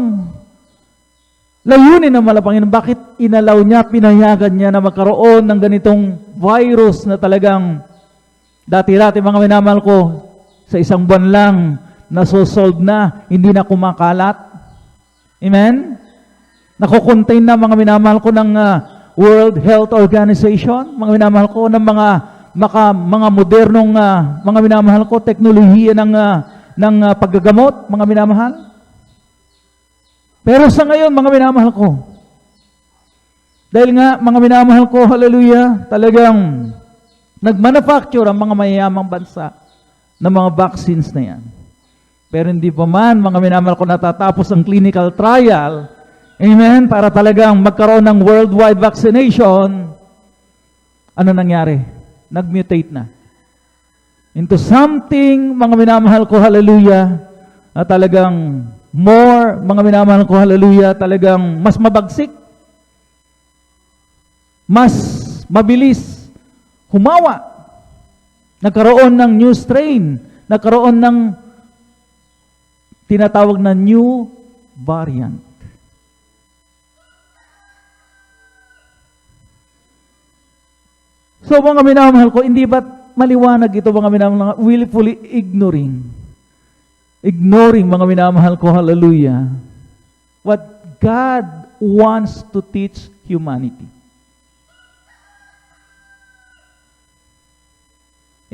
layunin ng Malapanginoon? Bakit inalaw niya, pinayagan niya na magkaroon ng ganitong virus na talagang dati-dati, mga minamahal ko, sa isang buwan lang, nasosolve na, hindi na kumakalat. Amen? Nakukontain na, mga minamahal ko, ng World Health Organization, mga minamahal ko, ng mga modernong, mga minamahal ko, teknolohiya ng paggagamot, mga minamahal. Pero sa ngayon, mga minamahal ko, dahil nga, mga minamahal ko, hallelujah, talagang nagmanufacture ang mga mayayamang bansa ng mga vaccines na yan. Pero hindi pa man, mga minamahal ko, natatapos ang clinical trial, amen, para talagang magkaroon ng worldwide vaccination. Ano nangyari? Nag-mutate na into something, mga minamahal ko, hallelujah, na talagang more, mga minamahal ko, hallelujah, talagang mas mabagsik. mas mabilis humawa. Nagkaroon ng new strain, nagkaroon ng tinatawag na new variant. So mga minamahal ko, hindi ba't maliwanag ito mga minamahal, willfully ignoring mga minamahal ko, hallelujah, what God wants to teach humanity.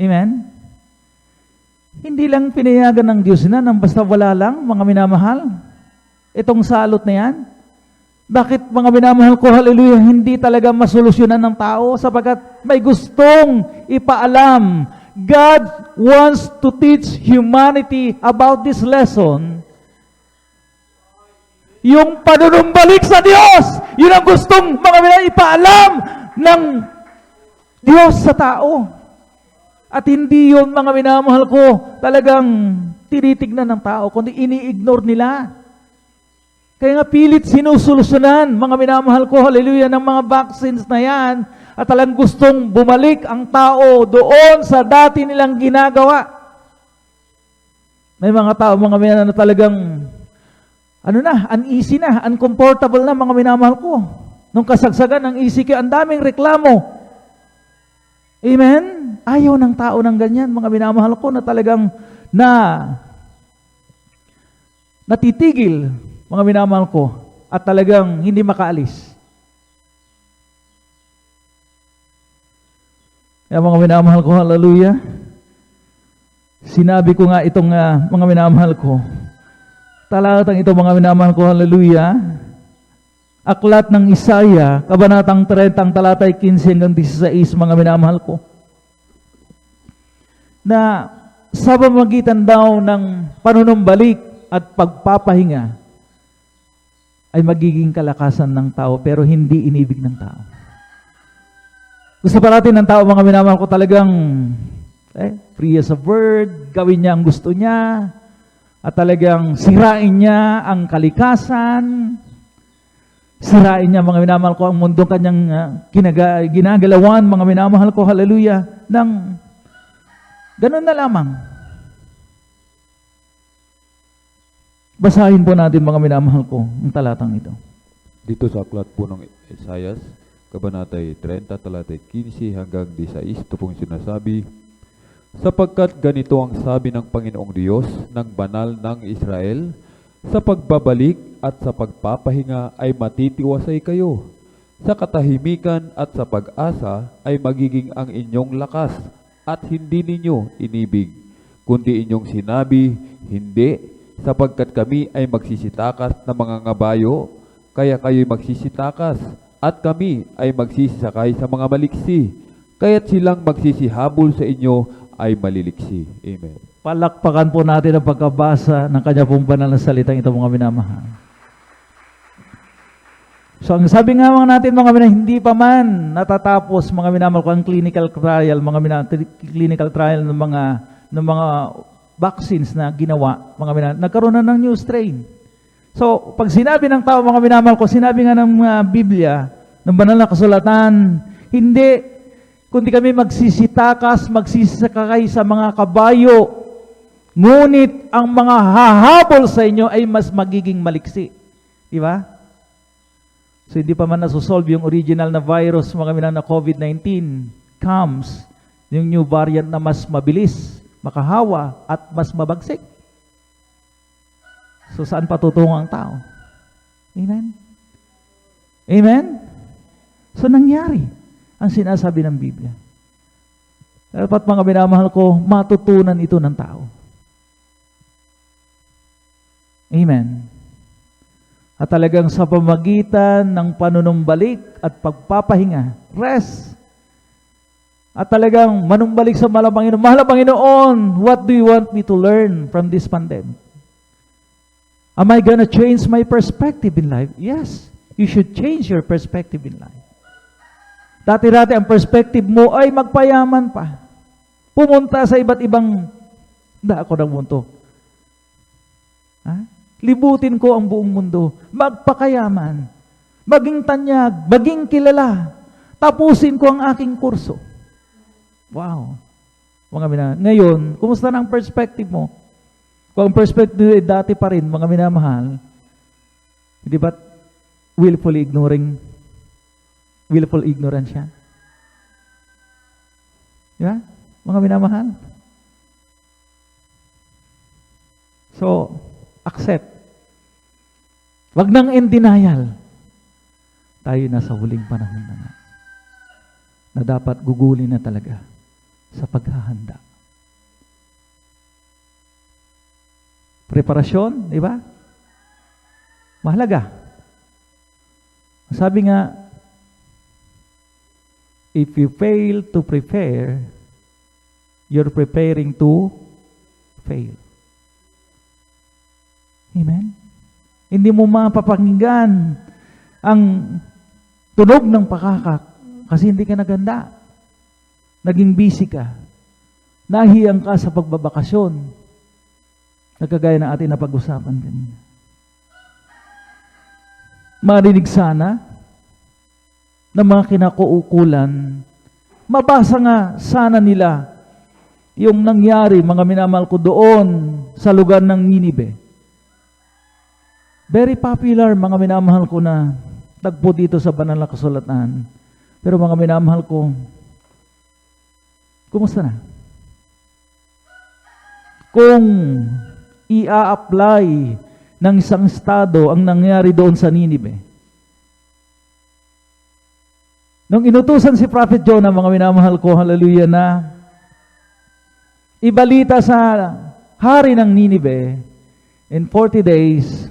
Amen? Hindi lang pinayagan ng Diyos na nang basta wala lang, mga minamahal. Itong salot na yan. Bakit mga minamahal ko, hallelujah, hindi talaga masolusyonan ng tao sapagkat may gustong ipaalam. God wants to teach humanity about this lesson. Yung panunumbalik sa Diyos, yun ang gustong mga minamahal ipaalam ng Diyos sa tao. At hindi yun, mga minamahal ko, talagang tinitignan ng tao, kundi ini-ignore nila. Kaya nga pilit sinusolusyonan, mga minamahal ko, hallelujah, ng mga vaccines na yan, at talagang gustong bumalik ang tao doon sa dati nilang ginagawa. May mga tao, mga minamahal na talagang, uneasy na, uncomfortable na, mga minamahal ko. Nung kasagsagan ng ECQ, ang daming reklamo. Amen? Ayaw ng tao ng ganyan, mga minamahal ko, na talagang natitigil, mga minamahal ko, at talagang hindi makaalis. Kaya mga minamahal ko, hallelujah, sinabi ko nga itong mga minamahal ko, talatang ito mga minamahal ko, hallelujah, aklat ng Isaiah, kabanatang 30, talatay 15 hanggang 16, mga minamahal ko, na sa pamamagitan daw ng panunumbalik at pagpapahinga ay magiging kalakasan ng tao pero hindi inibig ng tao. Gusto pa natin ng tao, mga minamahal ko, talagang free as a bird, gawin niya ang gusto niya, at talagang sirain niya ang kalikasan, sirain niya, mga minamahal ko, ang mundong kanyang ginagalawan, mga minamahal ko, hallelujah, ng ganun na lamang. Basahin po natin, mga minamahal ko, ang talatang ito. Dito sa aklat po ng Isaiah, kabanatay 30, talatay 15 hanggang 16, ito pong sinasabi, sapagkat ganito ang sabi ng Panginoong Diyos ng banal ng Israel, sa pagbabalik at sa pagpapahinga ay matitiwasay kayo. Sa katahimikan at sa pag-asa ay magiging ang inyong lakas at hindi ninyo inibig, kundi inyong sinabi, hindi, sapagkat kami ay magsisitakas na mga ngabayo, kaya kayo'y magsisitakas, at kami ay magsisakay sa mga maliksi, kaya't silang magsisihabol sa inyo ay maliliksi. Amen. Palakpakan po natin ang pagkabasa ng kanya pong banal na salitang ito, mga minamahal. So ang sabi nga mga natin, mga minamahal, hindi pa man natatapos, mga minamahal ko, ang clinical trial, clinical trial ng mga vaccines na ginawa, mga minamahal, nagkaroon na ng new strain. So pag sinabi ng tao, mga minamahal ko, sinabi nga ng Biblia, ng banal na kasulatan, hindi, kundi kami magsisitakas, magsisakay sa mga kabayo, ngunit ang mga hahabol sa inyo ay mas magiging maliksi. Di ba? So hindi pa man nasusolve yung original na virus, mga minamahal, na COVID-19 comes, yung new variant na mas mabilis, makahawa, at mas mabagsik. So saan patutungo ang tao? Amen? Amen? So nangyari ang sinasabi ng Biblia. Dapat, mga minamahal ko, matutunan ito ng tao. Amen. At talagang sa pamagitan ng panunumbalik at pagpapahinga, rest, at talagang manumbalik sa mahal na Panginoon, mahal na Panginoon, what do you want me to learn from this pandemic? Am I gonna change my perspective in life? Yes, you should change your perspective in life. Dati-dati ang perspective mo ay magpayaman pa. Pumunta sa iba't ibang dako ng mundo. Libutin ko ang buong mundo. Magpakayaman. Maging tanyag. Maging kilala. tapusin ko ang aking kurso. Wow. Mga ngayon, kumusta na ang perspective mo? Kung ang perspective ay dati pa rin, mga minamahal, hindi ba willful ignorance yan? Di ba? Mga minamahal. So, accept. Wag nang in denial. Tayo nasa huling panahon na nga. Na dapat gugulin na talaga sa paghahanda. Preparasyon, di ba? Mahalaga. Sabi nga, if you fail to prepare, you're preparing to fail. Amen? Hindi mo mapapakinggan ang tunog ng pakakak kasi hindi ka naganda. Naging busy ka. Nahiyang ka sa pagbabakasyon. Nagkagaya na atin na pag-usapan kanina. Marinig sana ng mga kinakuukulan, mabasa nga sana nila yung nangyari, mga minamahal ko, doon sa lugar ng Ninive. Very popular, mga minamahal ko, na tagpo dito sa banal na kasulatan. Pero mga minamahal ko, kumusta na? Kung ia-apply ng isang estado ang nangyari doon sa Ninive. Nung inutusan si Prophet Jonah, mga minamahal ko, hallelujah, na ibalita sa hari ng Ninive, in 40 days,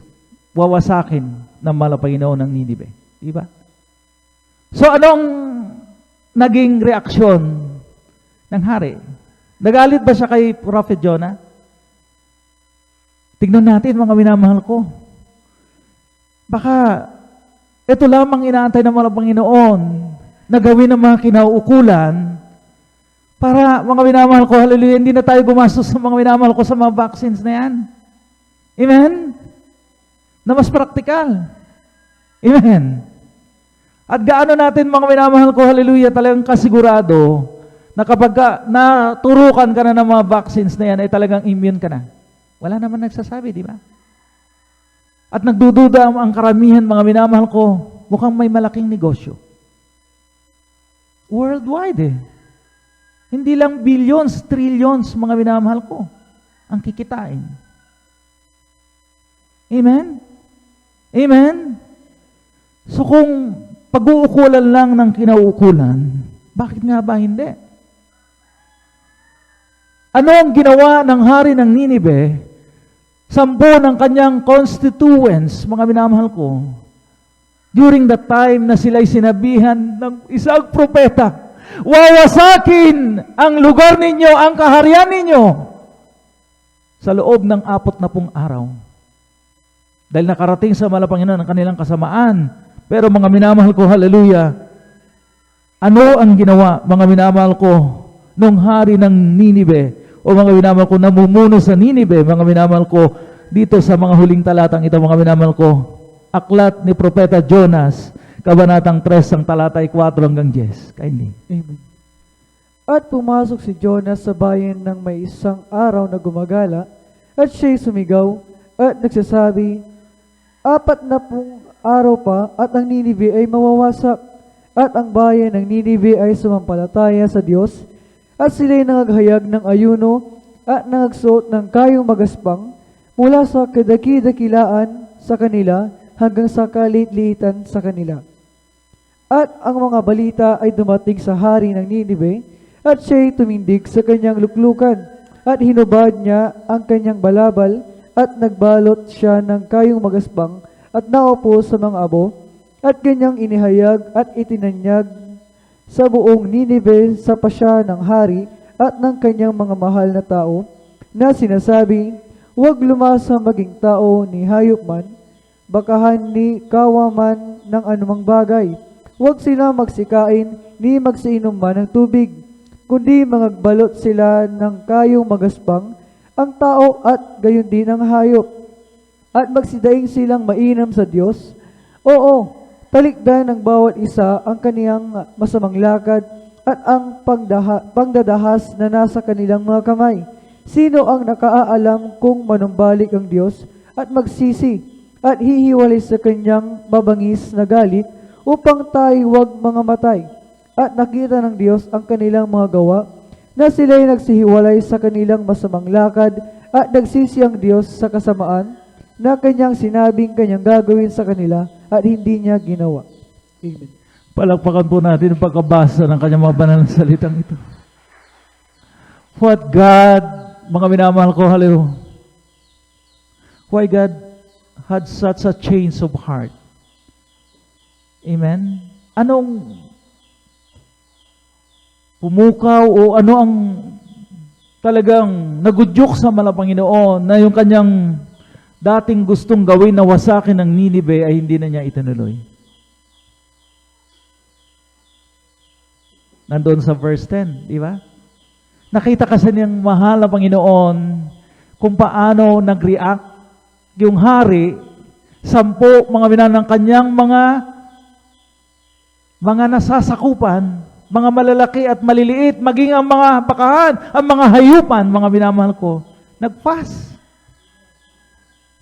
wawasakin ng malapanginoon ng Ninive. Diba? So, anong naging reaksyon ng hari? Nagalit ba siya kay Prophet Jonah? Tignan natin, mga minamahal ko. Baka, ito lamang inaantay ng malapanginoon na gawin ng mga kinauukulan para, mga minamahal ko, hallelujah, hindi na tayo gumastos sa mga minamahal ko sa mga vaccines na yan. Amen? Na mas praktikal. Amen. At gaano natin, mga minamahal ko, hallelujah, talagang kasigurado na kapag naturukan ka na ng mga vaccines na yan, ay talagang immune ka na. Wala naman nagsasabi, di ba? At nagdududa ang karamihan, mga minamahal ko, mukhang may malaking negosyo. Worldwide eh. Hindi lang billions, trillions, mga minamahal ko, ang kikitain. Amen? Amen? So kung pag-uukulan lang ng kinauukulan, bakit nga ba hindi? Ano ang ginawa ng hari ng Ninive? 10 ng kanyang constituents, mga minamahal ko, during the time na sila'y sinabihan ng isang propeta, wawasakin ang lugar ninyo, ang kaharian ninyo, sa loob ng 40 araw. Dahil nakarating sa malapanginoon ang kanilang kasamaan. Pero mga minamahal ko, hallelujah, ano ang ginawa, mga minamahal ko, nung hari ng Ninive, o mga minamahal ko, namumuno sa Ninive, mga minamahal ko, dito sa mga huling talatang ito, mga minamahal ko, aklat ni Propeta Jonas, kabanatang 3, ang talatay 4 hanggang 10. Kindly. Amen. At pumasok si Jonas sa bayan ng may isang araw na gumagala, at siya'y sumigaw, at nagsasabi, 40 araw pa, at ang Ninive ay mawawasak, at ang bayan ng Ninive ay sumampalataya sa Diyos, at sila'y nangaghayag ng ayuno, at nangagsuot ng kayong magaspang, mula sa kadaki-dakilaan sa kanila, hanggang sa kalit-liitan sa kanila. At ang mga balita ay dumating sa hari ng Ninive, at siya'y tumindig sa kanyang luklukan, at hinubad niya ang kanyang balabal, at nagbalot siya ng kayong magaspang, at naupo sa mga abo, at kanyang inihayag at itinanyag sa buong Ninive sa pasya ng hari at ng kanyang mga mahal na tao, na sinasabi, huwag lumasa maging tao ni hayop man, bakahan ni kawaman ng anumang bagay. Huwag sila magsikain ni magsiinom man ng tubig, kundi magbalot sila ng kayong magaspang, ang tao at gayon din ang hayop. At magsidaing silang mainam sa Diyos. Oo, talikdan ng bawat isa ang kaniyang masamang lakad at ang pangdadahas na nasa kanilang mga kamay. Sino ang nakaaalam kung manumbalik ang Diyos at magsisi at hihiwalay sa kanyang mabangis na galit upang tayo wag mga matay? At nakita ng Diyos ang kanilang mga gawa, na sila'y nagsihiwalay sa kanilang masamang lakad at nagsisi ang Diyos sa kasamaan na kanyang sinabing kanyang gagawin sa kanila at hindi niya ginawa. Amen. Palakpakan po natin ang pagkabasa ng kanyang mga banal na salitang ito. What God, mga minamahal ko, hallelujah. Why God had such a change of heart? Amen? Anong pumukaw o ano ang talagang nagudyok sa Panginoon na yung kanyang dating gustong gawin na wasakin ng Ninive ay hindi na niya itinuloy? Nandun sa verse 10, di ba? Nakita kasi niyang mahal na Panginoon kung paano nag-react yung hari, 10 mga binanang kanyang mga nasasakupan, mga malalaki at maliliit, maging ang mga bakahan, ang mga hayupan, mga minamahal ko, nag-fast.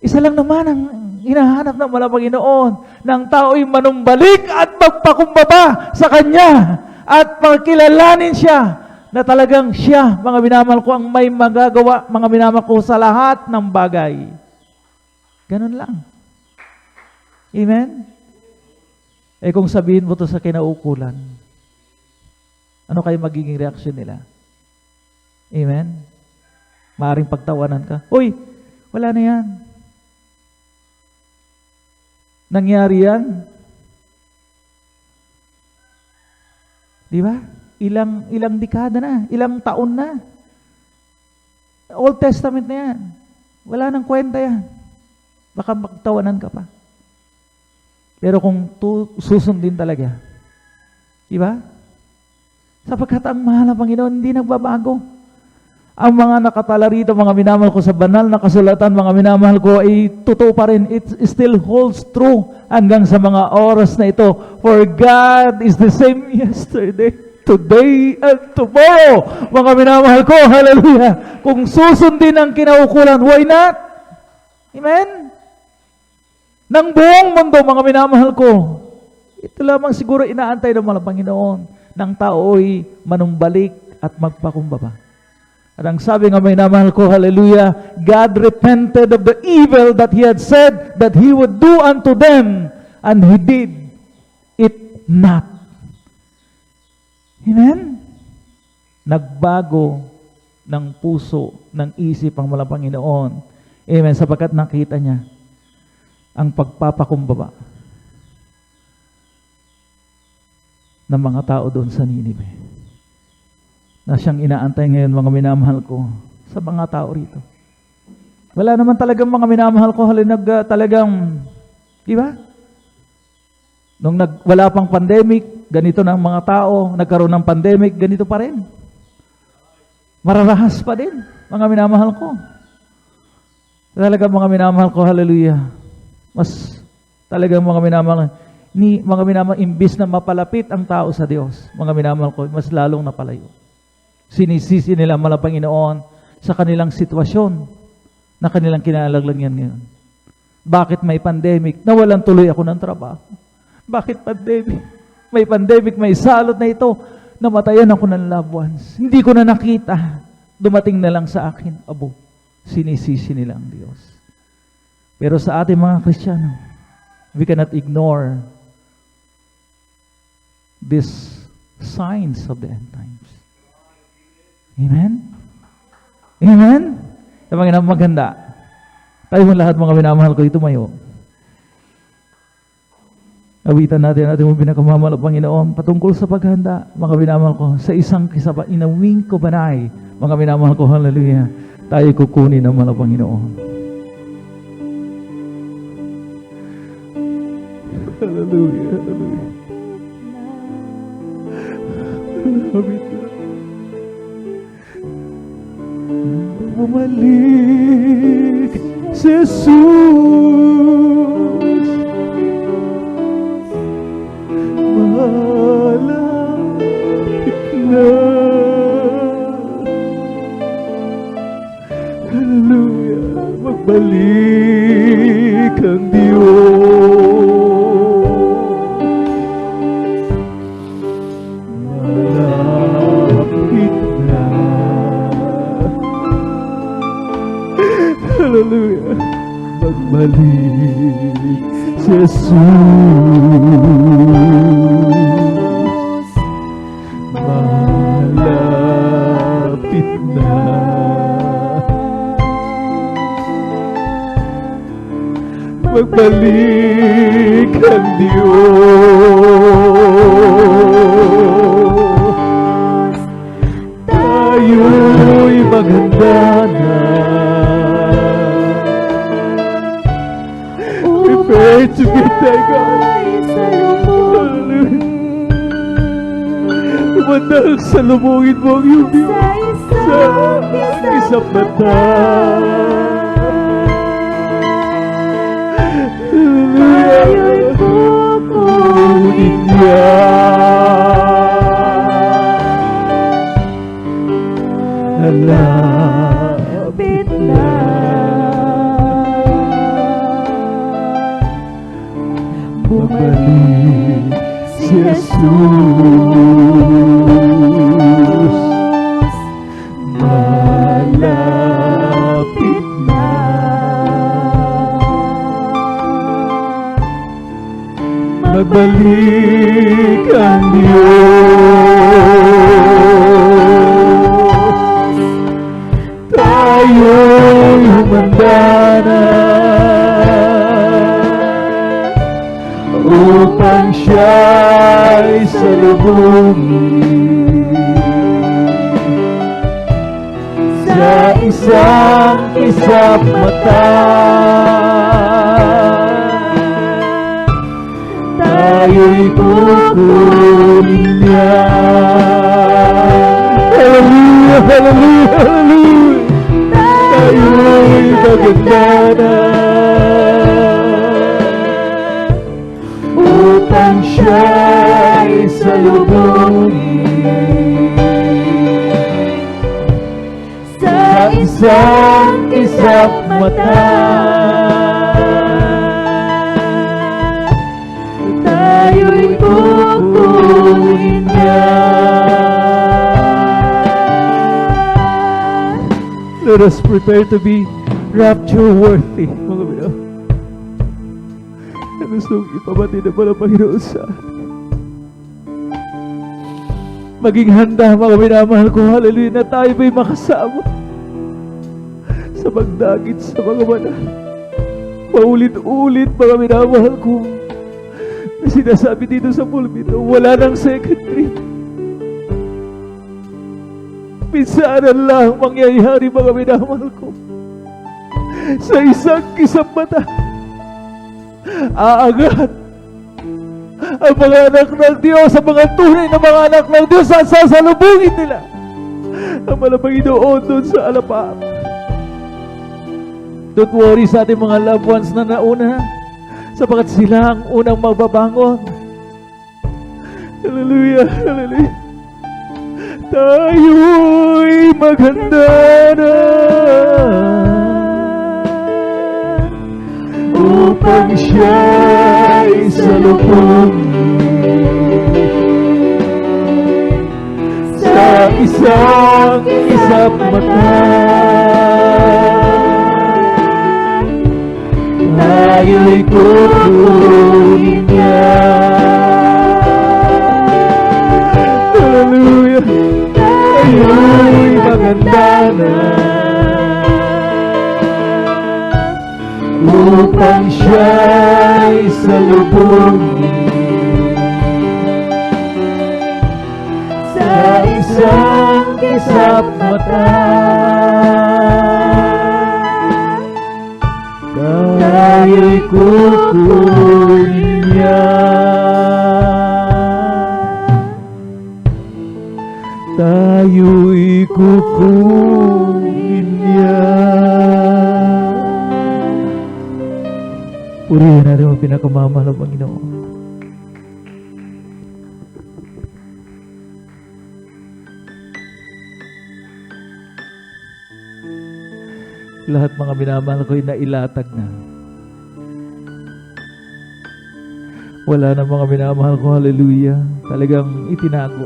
Isa lang naman ang hinahanap ng Panginoon, ng tao'y manumbalik at magpakumbaba sa Kanya at pagkilalanin siya na talagang siya, mga minamahal ko, ang may magagawa, mga minamahal ko, sa lahat ng bagay. Ganun lang. Amen? Eh kung sabihin mo to sa kinaukulan, ano kayo magiging reaksyon nila? Amen? Maaring pagtawanan ka. Uy, wala na yan. Nangyari yan. Di ba? Ilang dekada na, ilang taon na. Old Testament na yan. Wala nang kwenta yan. Baka magtawanan ka pa. Pero kung susundin talaga, di ba? Sapagkat ang mahal na Panginoon hindi nagbabago. Ang mga nakatala rito, mga minamahal ko, sa banal na kasulatan, mga minamahal ko, ay totoo pa rin. It still holds true hanggang sa mga oras na ito. For God is the same yesterday, today, and tomorrow. Mga minamahal ko, hallelujah. Kung susundin ang kinaukulan, why not? Amen? Ng buong mundo, mga minamahal ko, ito lamang siguro inaantay ng mga Panginoon, ng tao'y manumbalik at magpakumbaba. At ang sabi ng minamahal ko, hallelujah, God repented of the evil that He had said that He would do unto them, and He did it not. Amen? Nagbago ng puso, ng isip ang mga Panginoon. Amen, sapagkat nakita niya ang pagpapakumbaba ng mga tao doon sa Ninive, na siyang inaantay ngayon, mga minamahal ko, sa mga tao rito. Wala naman talagang mga minamahal ko, talagang, di ba? Nung wala pang pandemic, ganito na ang mga tao, nagkaroon ng pandemic, ganito pa rin. Mararahas pa din, mga minamahal ko. Talagang mga minamahal ko, hallelujah. Mas talagang mga minamahal, imbis na mapalapit ang tao sa Diyos, mga minamahal ko, mas lalong napalayo. Sinisisi nila mga Panginoon sa kanilang sitwasyon na kanilang kinalaglangan ngayon. Bakit may pandemic? Nawalan tuloy ako ng trabaho. Bakit pandemic? May pandemic, may salot na ito. Namatayan ako ng loved ones. Hindi ko na nakita. Dumating na lang sa akin. Abo, sinisisi nila ang Diyos. Pero sa ating mga Kristiyano, we cannot ignore these signs of the end times. Amen? Amen? Sa Panginoon maganda. Tayo mo lahat, mga minamahal ko, tumayo. Awitan natin ating pinakamamahal, Panginoon, patungkol sa paghanda, mga minamahal ko, sa isang kisapa, inawing ko banay, mga minamahal ko, hallelujah, tayo kukunin ng mga Panginoon. Hallelujah, hallelujah. Bumalik si Jesus, Hallelujah. Magbalik ang Diyos. Malapit na. Hallelujah. Magbalik si Jesus. Malapit na. Magbalik ang Diyos. Tayo'y maghanda na. Prepare to meet thy God. Hallelujah. Umandang salubungin mo ang iyong Diyos sa isang mata. Hallelujah. Kukunin niya. Malapit na. Bumalik si Jesus. Malapit na. Magbalik ang Diyos. Tayo'y humanda na upang siya'y salubungin sa isang kisap mata. Tayo'y kukunin niya. Hallelujah, hallelujah, hallelujah. Tayo'y maganda na upang siya'y salubungin sa isang kisap mata. Tayo'y kukunin niya. Let us prepare to be rapture worthy, mga binaw. Gustong ipabati na pala Panginoon sa maging handa, mga minamahal ko, hallelujah, na tayo ba'y makasama sa magdagit sa mga banal. Paulit-ulit, mga minamahal ko, na sinasabi dito sa pulpito, wala nang second trip. Pinsanan lang mangyayari, mga minamahal ko, sa isang kisap mata. Aagat ang mga anak ng Diyos, ang mga tunay na mga anak ng Diyos, at sasalubungin nila ang Panginoon doon sa alapap. Don't worry sa ating mga loved ones na nauna, sapagat sila ang unang magbabangon. Hallelujah, hallelujah. Tayo'y maghanda na upang siya'y salubungin sa isang kisap mata. Tayo'y kukunin niya. Hallelujah. Tayo'y maganda na upang siya'y salubungin sa isang kisap mata. Tayo'y kukunin niya. Tayo'y kukunin niya. Purihin natin ang pinakamamahal ng Panginoon. Lahat mga minamahal ko ay nailatag na. Wala na mga minamahal ko, hallelujah. Talagang itinago.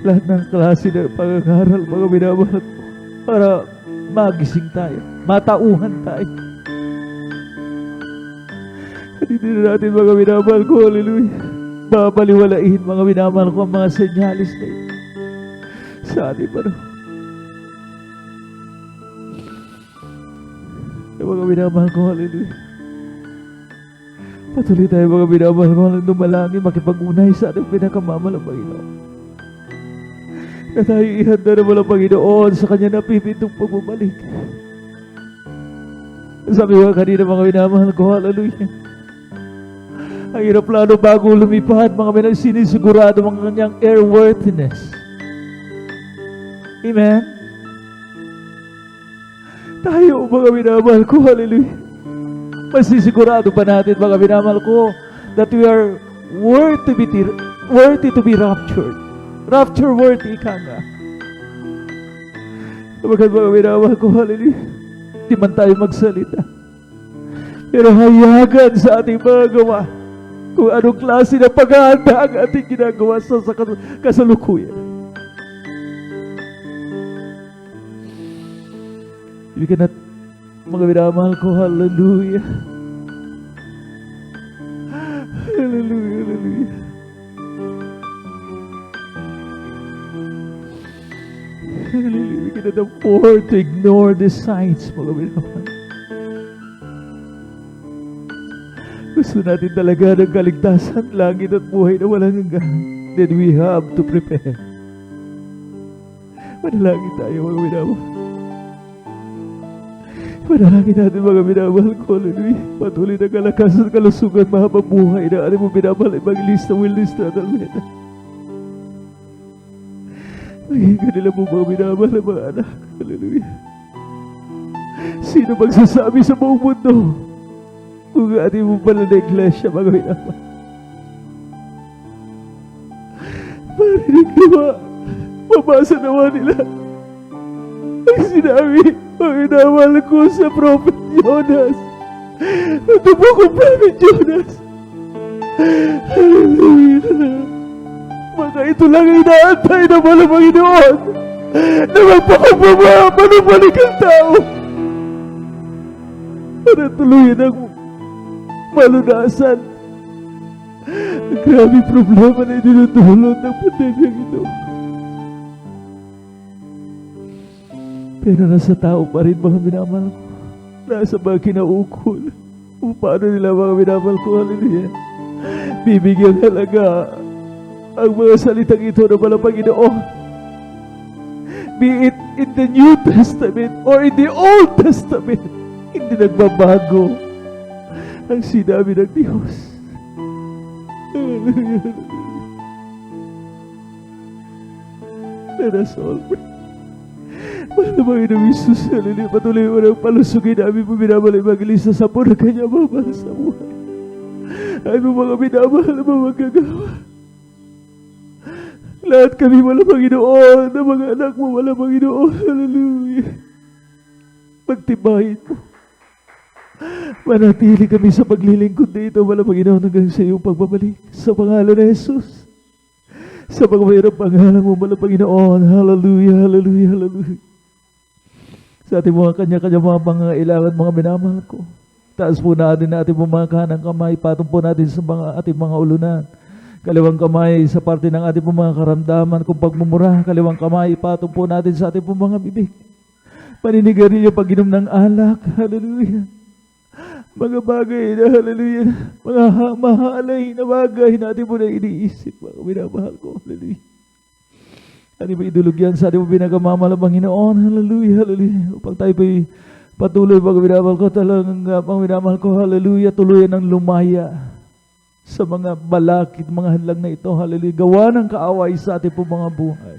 Lahat ng klase ng pag-aaral, mga minamahal ko, para magising tayo, matauhan tayo. At hindi na natin mga minamahal ko, hallelujah, babaliwalain mga minamahal ko ang mga senyalis na ito sa ating panahon. Mga minamahal ko, hallelujah. Patuloy tayo mga minamahal ko, dumalangin, makipag-unay sa ating pinakamamalang Panginoon. Na tayo ihanda na walang Panginoon sa Kanya napipintong pagbabalik. Sabi ko kanina mga minamahal ko, hallelujah. Ang aeroplano bago lumipad, mga sinisigurado mga kanyang airworthiness. Amen? Tayo mga minamahal ko, hallelujah. Masisigurado pa natin mga minamahal ko that we are worthy to be raptured. Rapture worthy ka nga. Kapag mga minamahal ko, hallelujah, di man tayo magsalita, pero hayagan sa ating mga gawa kung anong klase na paghahanda ang ating ginagawa sa kasalukuyan. We cannot, mga minamahal ko, hallelujah. Hallelujah, hallelujah. Hallelujah. We cannot afford to ignore the signs, mga minamahal. Gusto natin talaga ng kaligtasan, langit at buhay na walang hanggan. Then we have to prepare. Manalangin tayo, mga minamahal. Manalangin natin mga minamahal ko, hallelujah. Patuloy na kalakas at kalusugan, mahabang buhay na ating mo minamahal, Evangelista Willis na Almeda. Maging kanila mo mga minamahal na mga anak, hallelujah. Sino magsasabi sa buong mundo kung ating mo pala na iglesia, mga minamahal? Marinig nawa, mabasa nawa nila ang sinabi, mga minamahal ko sa Prophet Jonas. Ito po kong Prophet Jonas. Hallelujah. Baka ito lang ang inaantay na walang Panginoon na magpakababa, manubalik ang tao para tuluyan ang malunasan ang grabe problema na idinudulot ng pandemyang ito. Pero nasa tao pa rin mga minamahal ko. Nasa mga kinaukol. Kung paano nila mga minamahal ko, hallelujah, bibigyan halaga ang mga salitang ito ng walang Panginoon. Be it in the New Testament or in the Old Testament, hindi nagbabago ang sinabi ng Diyos. Hallelujah. Let us all pray. Mahal na Panginoong Isus, hallelujah, patuloy mo ng palusugin namin po minamahal Evangelista sa po na kanya mamahal sa buhay. Ay mo mga minamahal na magagawa. Lahat kami wala Panginoon, na mga anak mo wala Panginoon, hallelujah. Pagtibayin mo. Manatili kami sa paglilingkod dito, wala Panginoon, hanggang sa iyong pagbabalik. Sa pangalan ni Jesus. Sa pagmayarang pangalan mo, wala Panginoon, hallelujah, hallelujah, hallelujah. Sa ating mga kanya-kanya mga pangangailangan, mga minamahal ko, taas po natin po mga kanang kamay, patong po natin sa mga ating mga ulunan. Kaliwang kamay sa parte ng ating po mga karamdaman kung pagmumura, kaliwang kamay, patong po natin sa ating po mga bibig. Paninigarilyo, pag-inom ng alak, hallelujah. Mga bagay na, hallelujah, mga mahalay na bagay natin po na iniisip, mga minamahal ko, hallelujah. Ano ba idulog yan sa ating po pinakamamahal Panginoon, hallelujah, hallelujah. Upang tayo po'y patuloy, mga minamahal ko, talagang mga minamahal ko, hallelujah, tuluyan ng lumaya sa mga balakid, mga hadlang na ito, hallelujah. Gawa ng kaaway sa ating po mga buhay.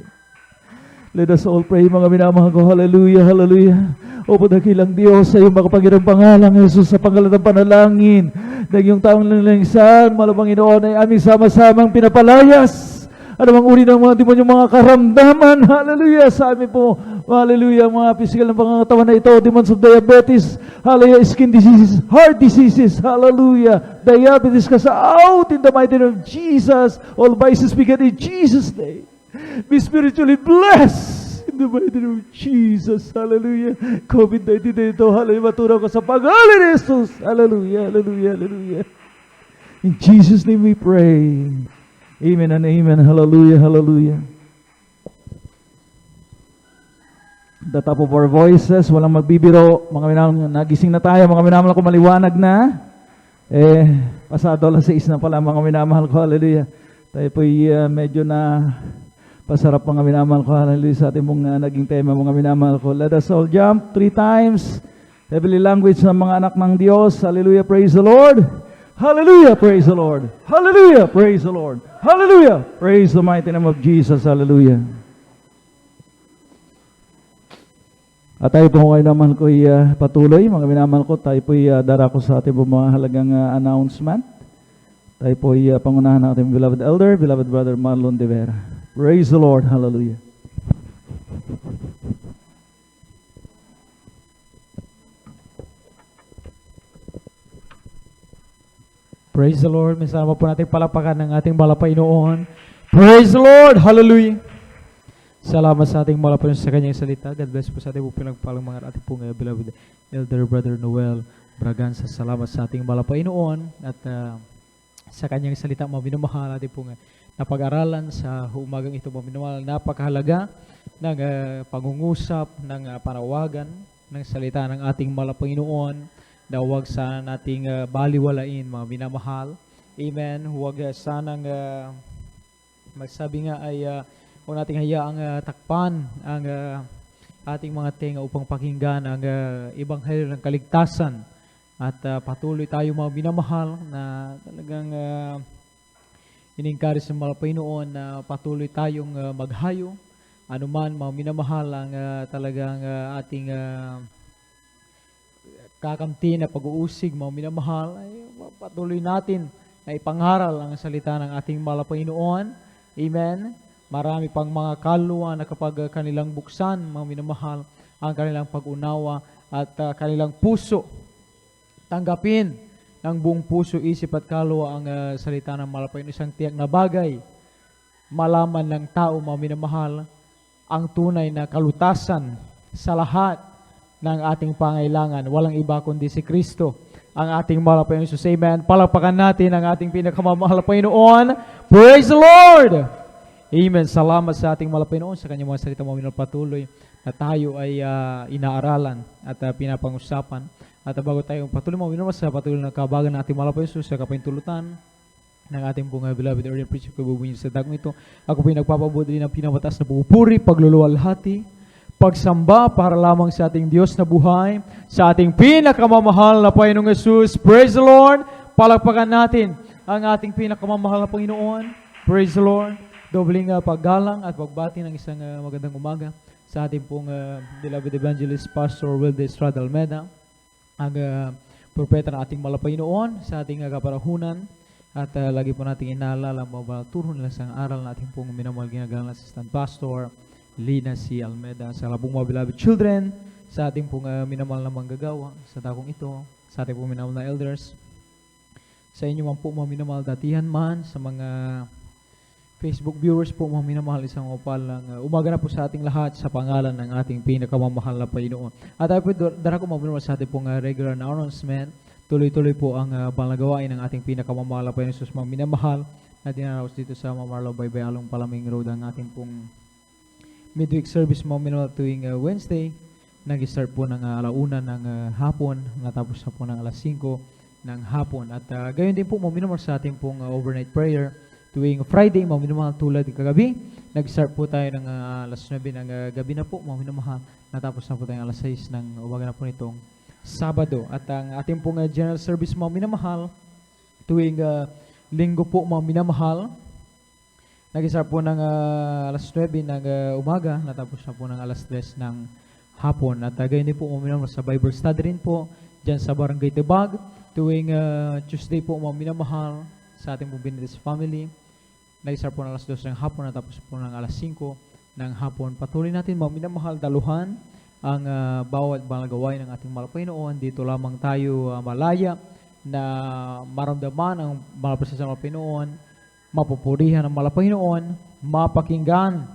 Let us all pray, mga minamahal ko, hallelujah, hallelujah. O padakilang Diyos sa iyong makapangyarang pangalan, Jesus, sa pangalan ng panalangin, na iyong taong langlangsan, mahal Panginoon, ay aming sama-samang pinapalayas anumang uri ng mga demonyo, mga karamdaman, hallelujah, sa amin po, hallelujah, mga physical na pangangatawan na ito, demons of diabetes, hallelujah, skin diseases, heart diseases, hallelujah, diabetes cast out in the mighty name of Jesus, all vices began in Jesus' name, be spiritually blessed in the mighty name of Jesus, hallelujah, COVID-19 na ito, hallelujah, maturaw ka sa pangalan ni Jesus, hallelujah, hallelujah, hallelujah. In Jesus' name we pray. Amen and amen. Hallelujah, hallelujah. The top of our voices, walang magbibiro. Mga minamahal, nagising na tayo. Mga minamahal ko, maliwanag na. Pasado alas 6 na pala, mga minamahal ko. Hallelujah. Tayo po'y medyo na pasarap, mga minamahal ko. Hallelujah. Sa ating mong naging tema, mga minamahal ko. Let us all jump 3 times. Heavenly language ng mga anak ng Diyos. Hallelujah. Praise the Lord. Hallelujah, praise the Lord. Hallelujah, praise the Lord. Hallelujah, praise the mighty name of Jesus. Hallelujah. At tayo po ngayon naman ko'y patuloy, mga minamahal ko, tayo po'y darako sa ating mga halagang announcement. Tayo po'y pangunahan ng ating beloved elder, beloved brother Marlon De Vera. Praise the Lord, hallelujah. Praise the Lord. Minsan po natin palapakan ng ating Panginoon. Praise the Lord. Hallelujah. Salamat sa ating Panginoon sa kanyang salita. God bless po sa ating pinagpalang mga ating pong beloved Elder Brother Noel Braganza. Salamat sa ating Panginoon at sa kanyang salita, mga minamahal ating pong napag-aralan sa umagang ito, mga minamahal. Napakahalaga ng pangungusap, ng panawagan, ng salita ng ating Panginoon. Na huwag sana nating baliwalain, mga minamahal. Amen. Huwag sanang magsabi nga ay huwag nating hayaang takpan ang ating mga tenga upang pakinggan ang ebanghelyo ng kaligtasan. At patuloy tayo, mga minamahal, na talagang in-encourage ng mga Panginoon na patuloy tayong maghayo. Anuman, mga minamahal, ang talagang ating kakamti na pag-uusig, mga minamahal, ay patuloy natin na ipangaral ang salita ng ating mahal na Panginoon. Amen. Marami pang mga kaluluwa na kapag kanilang buksan, mga minamahal, ang kanilang pag-unawa at kanilang puso, tanggapin ng buong puso, isip at kaluluwa ang salita ng mahal na Panginoon, isang tiyak na bagay. Malaman ng tao, mga minamahal, ang tunay na kalutasan sa lahat ng ating pangailangan. Walang iba kundi si Kristo, ang ating mahal na Panginoon Jesus. Amen. Palakpakan natin ang ating pinakamamahal na Panginoon. Praise the Lord! Amen. Salamat sa ating mahal na Panginoon sa kanyang mga salita, mga patuloy na tayo ay inaaralan at pinapang-usapan. At bago tayo patuloy, mga sa patuloy na kabagan ng ating mahal na Panginoon Jesus sa kapahintulutan ng ating pong beloved earlier preacher, kabubunyin sa dagong ito. Ako po yung nagpapabudli ng pinamatas na pupuri, pagluluwalhati, pagsamba para lamang sa ating Diyos na buhay, sa ating pinakamamahal na Panginoong Jesus. Praise the Lord! Palakpakan natin ang ating pinakamamahal na Panginoon. Praise the Lord! Dobling paggalang at pagbati ng isang magandang umaga sa ating pong beloved evangelist Pastor Wilde Estrada Almeda, ang propeta ng ating mahal na Panginoon sa ating kaparahunan. At lagi po nating inaalala ang mga turo nila sa aral na ating pong minamahal ginagalang Assistant Pastor Lina C. Almeda, sa labong mga beloved children, sa ating pong minamahal na manggagawa, sa dakong ito, sa ating pong minamahal na elders, sa inyo man po mga minamahal datihan man, sa mga Facebook viewers po mga minamahal, isang upalang umaga na po sa ating lahat sa pangalan ng ating pinakamamahal na Panginoon. At tayo po dara ko mga minamahal sa ating pong regular na announcement, tuloy-tuloy po ang balagawain ng ating pinakamamahal na Panginoon Jesus, mga minamahal, na dinaraos dito sa Mamarlo Baybay Along Palaming Road, ang ating pong midweek service, mga minamahal, tuwing Wednesday. Nag-start po ng alauna ng hapon, natapos na po ng alas 5 ng hapon. At gayon din po mga minamahal sa ating pong overnight prayer tuwing Friday, mga minamahal, tulad ng kagabi. Nag-start po tayo ng alas 9 ng gabi na po, mga minamahal. Natapos na po tayo alas 6 ng umaga na po nitong Sabado. At ang ating pong general service, mga minamahal, tuwing Linggo po, mga minamahal, nag-start po ng alas 9 ng umaga, natapos na po ng alas 3 ng hapon. At gayon din po mga minamahal sa Bible study rin po dyan sa Barangay Tibag. Tuwing Tuesday po mga minamahal sa ating pong Benitez family, Nag-start po ng alas 2 ng hapon, natapos po ng alas 5 ng hapon. Patuloy natin, mga minamahal, daluhan ang bawat banal gawain ng ating mahal na Panginoon. Dito lamang tayo malaya na maramdaman ang mahal presensya ng Panginoon, mapupurihan ang mahal na Panginoon, mapakinggan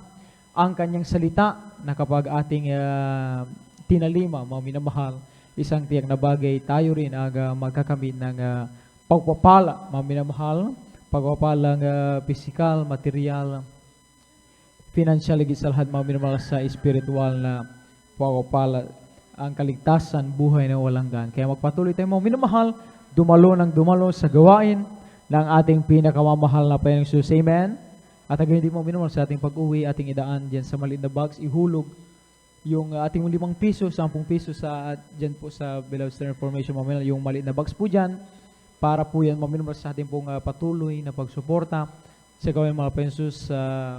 ang kanyang salita na kapag ating tinalima, mga minamahal, isang tiyak na bagay, tayo rin ang magkakamit ng pagpapala, mga minamahal, pagpapalang physical, material, financial, higit sa lahat, mga minamahal, sa spiritual na pagpapala, ang kaligtasan, buhay na walang gan. Kaya magpatuloy tayo, mga minamahal, dumalo ng dumalo sa gawain ng ating pinakamamahal na Panginoong Jesus. Amen. At again, hindi mo minamahal, sa ating pag-uwi, ating idaan dyan sa maliit na box, ihulog yung ating 5 piso, 10 piso sa dyan po sa Beloved Stern Information, mga minamahal, yung maliit na box po dyan, para po yan, mga minamahal, sa ating pong patuloy na pagsuporta sa gawain mga Panginoong Jesus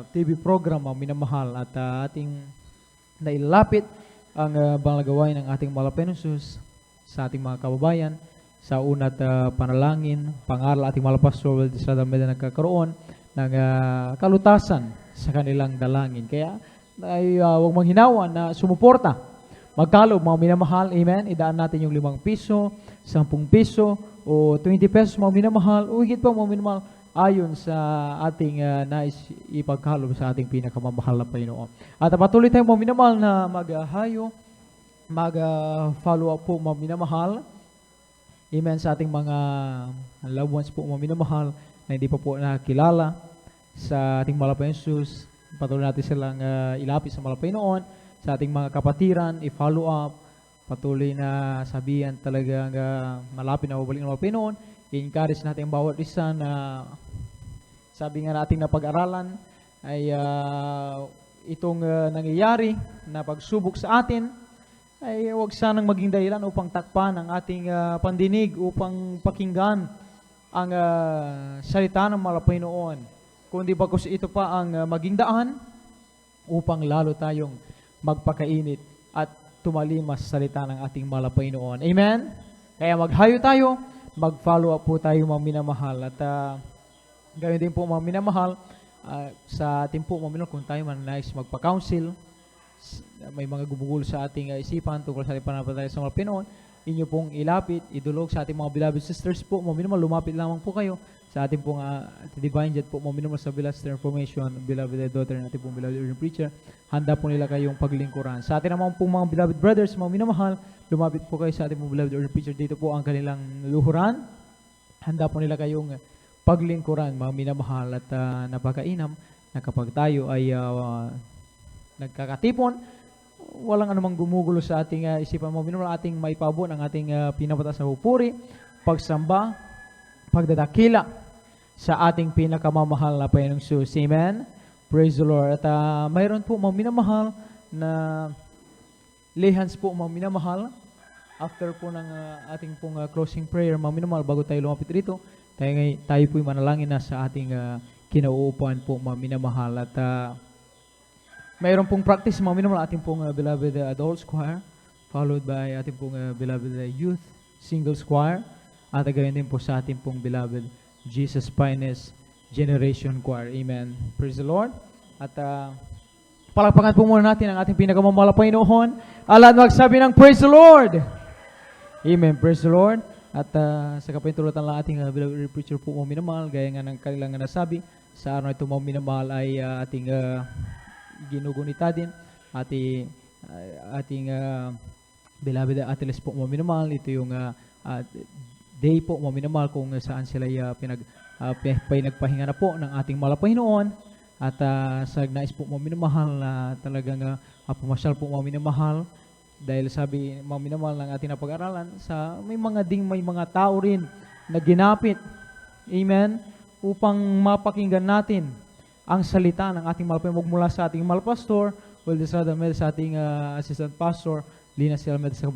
TV program, mga minamahal, at ating nailalapit ang banal na gawain ng ating mga Panginoong Jesus sa ating mga kababayan, sa unat panalangin, pangaral ating mga pastor, sa dami na nagkakaroon ng kalutasan sa kanilang dalangin. Kaya ay huwag manghinawa na sumuporta. Magkalob, mga minamahal, amen. Idaan natin yung 5 piso, 10 piso, o 20 pesos, mga minamahal, o higit pa, mga minamahal, ayon sa ating nais ipagkalob sa ating pinakamamahal na Panginoon. At patuloy tayong mga minamahal na maghayo, mag-follow up po, mga minamahal, amen, sa ating mga loved ones po, mga minamahal, na hindi pa po nakilala sa ating mahal na Panginoon Jesus. Patuloy natin silang ilapit sa mahal na Panginoon, sa ating mga kapatiran, i-follow up, patuloy na sabihan talagang malapit na babalik ng mahal na Panginoon. I-encourage natin ang bawat isa na sabi nga natin na pag-aralan ay itong nangyayari na pagsubok sa atin ay huwag sanang maging dahilan upang takpan ang ating pandinig, upang pakinggan ang salita ng mahal na Panginoon. Kundi bagkus ito pa ang maging daan upang lalo tayong magpakainit at tumalimas sa salita ng ating mahal na Panginoon. Amen? Kaya maghayo tayo, mag-follow up po tayo, mga minamahal. At gawin din po, mga minamahal, sa ating po, mga minamahal, kung tayo man nais magpa-counsel, may mga gumugulo sa ating isipan tungkol sa ating pananampalataya sa mga Pinoon, inyo pong ilapit, idulog sa ating mga beloved sisters po, mga minamahal, lumapit lamang po kayo sa ating pong divine jet po, mga minamahal, sa Beloved Stern Information, beloved daughter ng ating pong beloved urgent preacher, handa po nila kayong paglingkuran. Sa ating naman pong mga beloved brothers, mga minamahal, lumapit po kayo sa ating pong beloved urgent preacher, dito po ang kanilang luhuran, handa po nila kayong paglingkuran, mga minamahal, at napakainam na kapag tayo ay nagkakatipon, walang anumang gumugulo sa ating isipan, mga minamahal, ating maipabot ang ating pinapataas na pupuri, pagsamba, pagdadakila sa ating pinakamamahal na Panginoong Jesus. Amen? Praise the Lord. At mayroon po, mga minamahal, na lihans po, mga minamahal, after po ng ating pong closing prayer, mga minamahal, bago tayo lumapit rito, tayo po'y manalangin na sa ating kinauupuan po, mga minamahal. At mayroon pong practice, mga minamahal, ating pong beloved adults choir, followed by ating pong beloved youth singles choir, at gawin din po sa ating pong beloved Jesus Finest Generation Choir. Amen. Praise the Lord. At palakpakan po muna natin ang ating pinakamamahal na Panginoon. Lahat magsabi ng Praise the Lord. Amen. Praise the Lord. At sa kapintulutan lang ating beloved preacher po, mga minamahal, gaya nga ng kanilang nasabi, sa araw na ito, mga minamahal, ay ating ginugunita din, ating beloved Ateles po, mga minamahal. Ito yung day po, mga minamahal, kung saan sila pinagpahinga na po ng ating mahal na Panginoon. At sa nais po, mga minamahal, na talagang pumasyal po, mga minamahal, dahil sabi, mga minamahal, ng ating napag-aralan, sa may mga tao rin na ginapit, amen, upang mapakinggan natin ang salita ng ating mahal na Panginoon, mula sa ating mahal pastor, Wildes Radamel, sa ating assistant pastor, Lina Silmed, sa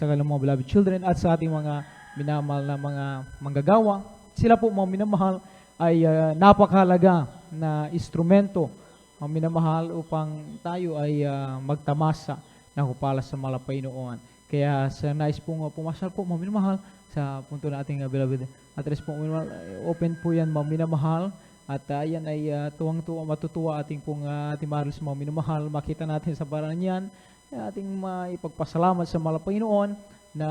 kanilang mga beloved children, at sa ating mga minamahal na mga manggagawa. Sila po, mga minamahal, ay napakahalaga na instrumento, mga minamahal, upang tayo ay magtamasa ng kupala sa mahal na Panginoon. Kaya sa nais pong pumasal po, mga minamahal, sa punto na ating beloved address po, minamahal, open po yan, mga minamahal, At yan ay tuwang-tuwa, matutuwa ating pong ating mahal sa mga minamahal. Makita natin sa paraan yan, ating maipagpasalamat sa mahal na Panginoon na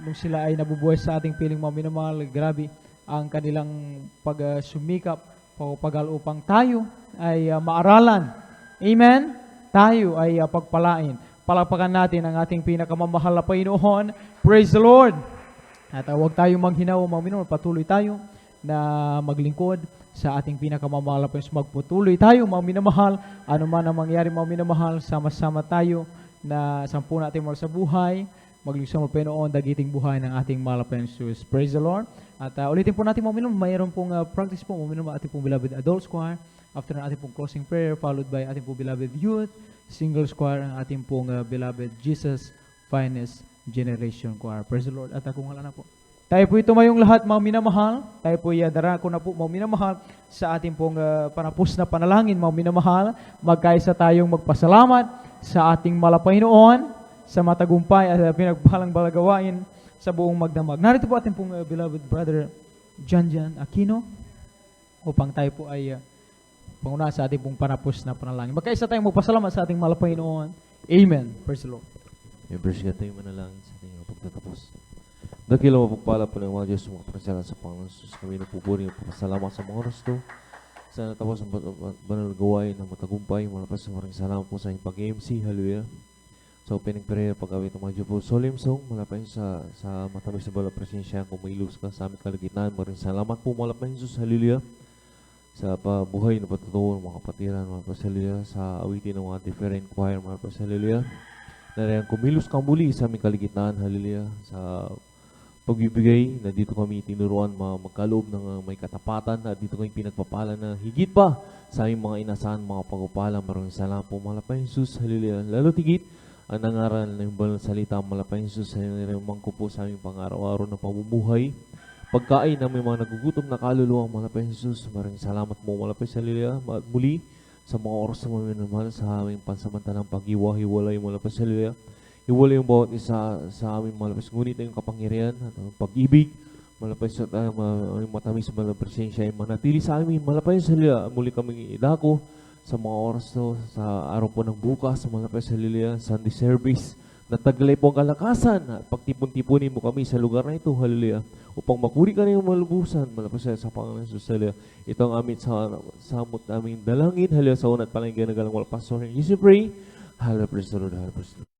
nung sila ay nabubuhay sa ating piling mga minamahal, grabe ang kanilang pagsumikap, pagpagal upang tayo ay maaralan. Amen? Tayo ay pagpalain. Palakpakan natin ang ating pinakamamahal na Panginoon. Praise the Lord! At huwag tayong maghinaw, mga minamahal, patuloy tayo na maglingkod sa ating pinakamamahal na Panginoon. Magpatuloy tayo, mga minamahal, ano man ang mangyari, mga minamahal, sama-sama tayo na sampu natin mo sa buhay, maglingkod sa Panginoon, dagiting buhay ng ating mahal na Panginoon. Praise the Lord! At ulitin po natin, mga minamahal, mayroon pong practice po, mga minamahal, ating pong beloved adult choir, after ng ating pong closing prayer, followed by ating pong beloved youth, single choir, ang ating pong beloved Jesus Finest Generation Choir. Praise the Lord. At kung wala na po, tayo po tumayong lahat, mga minamahal. Tayo po darako na po, mga minamahal, sa ating pong panapos na panalangin, mga minamahal. Magkaisa tayong magpasalamat sa ating Panginoon sa matagumpay at pinagpalang balagawain sa buong magdamag. Narito po ating pong beloved brother Jan Aquino upang tayo po ay panguna sa ating pong panapos na panalangin. Magkaisa tayong magpasalamat sa ating Panginoon. Amen. Praise the Lord. I-verse ka tayo manalangin sa ating pagtatapos. Dakilang mapagpala po ng mga Diyos sa mga pagkasala sa Panginoon Jesus. Kami napupuri ng pagkasalamat sa mga oras to. Sana tapos ang banal gawain ng matagumpay. Malapas sa maraming salamat po sa inyong pag-MC. Hallelujah. Sa opening prayer, pag-awit ng mga Diyos po. Solemn song, malapay sa matamis sa bala presensya. Kung may lubos ka sa aming kalagitnaan, maraming salamat po. Malapay Jesus. Hallelujah. Sa pabuhay na patutuwa ng mga kapatiran. Malapas. Hallelujah. Sa awitin ng mga different choir. Malapas. Hallelujah. Na kumilos kang muli sa aming kaligitnaan, hallelujah, sa pagbibigay na dito kami tinuruan magkaloob ng may katapatan at dito kami pinagpapala na higit pa sa aming mga inasahan, mga pagpapala. Maraming salamat po, malapay Jesus, hallelujah. Lalo tigit ang nangaral na yung banal salita, malapay Jesus, hallelujah, mangko po sa aming pang-araw-araw na pamumuhay. Pagkain ng may mga nagugutom na kaluluwa, malapay Jesus, maraming salamat po, malapay hallelujah. Muli, sa mga oras na maminamahal sa aming pansamantalang pag-iwa-hiwalay mula pa sa Hallelujah. Hiwalay yung bawat isa sa aming malapis. Ngunit ang kapangyarihan at ang pag-ibig, malapis at aming matamis sa malang presensya ay manatili sa aming malapis sa Hallelujah. Muli kaming idako sa mga oras to, sa araw po ng bukas, sa malapis sa Hallelujah, Sunday service. Nataglay po ang kalakasan at pagtipon-tipunin mo kami sa lugar na ito, hallelujah, upang makuri ka na yung malubusan, malapos sa Panginoon Jesus, hallelujah. Ito ang aming samot naming dalangin, hallelujah, sa unat palangin ganagalang wala pastor. In Jesus pray, hallelujah, praise the Lord, hallelujah, praise the Lord.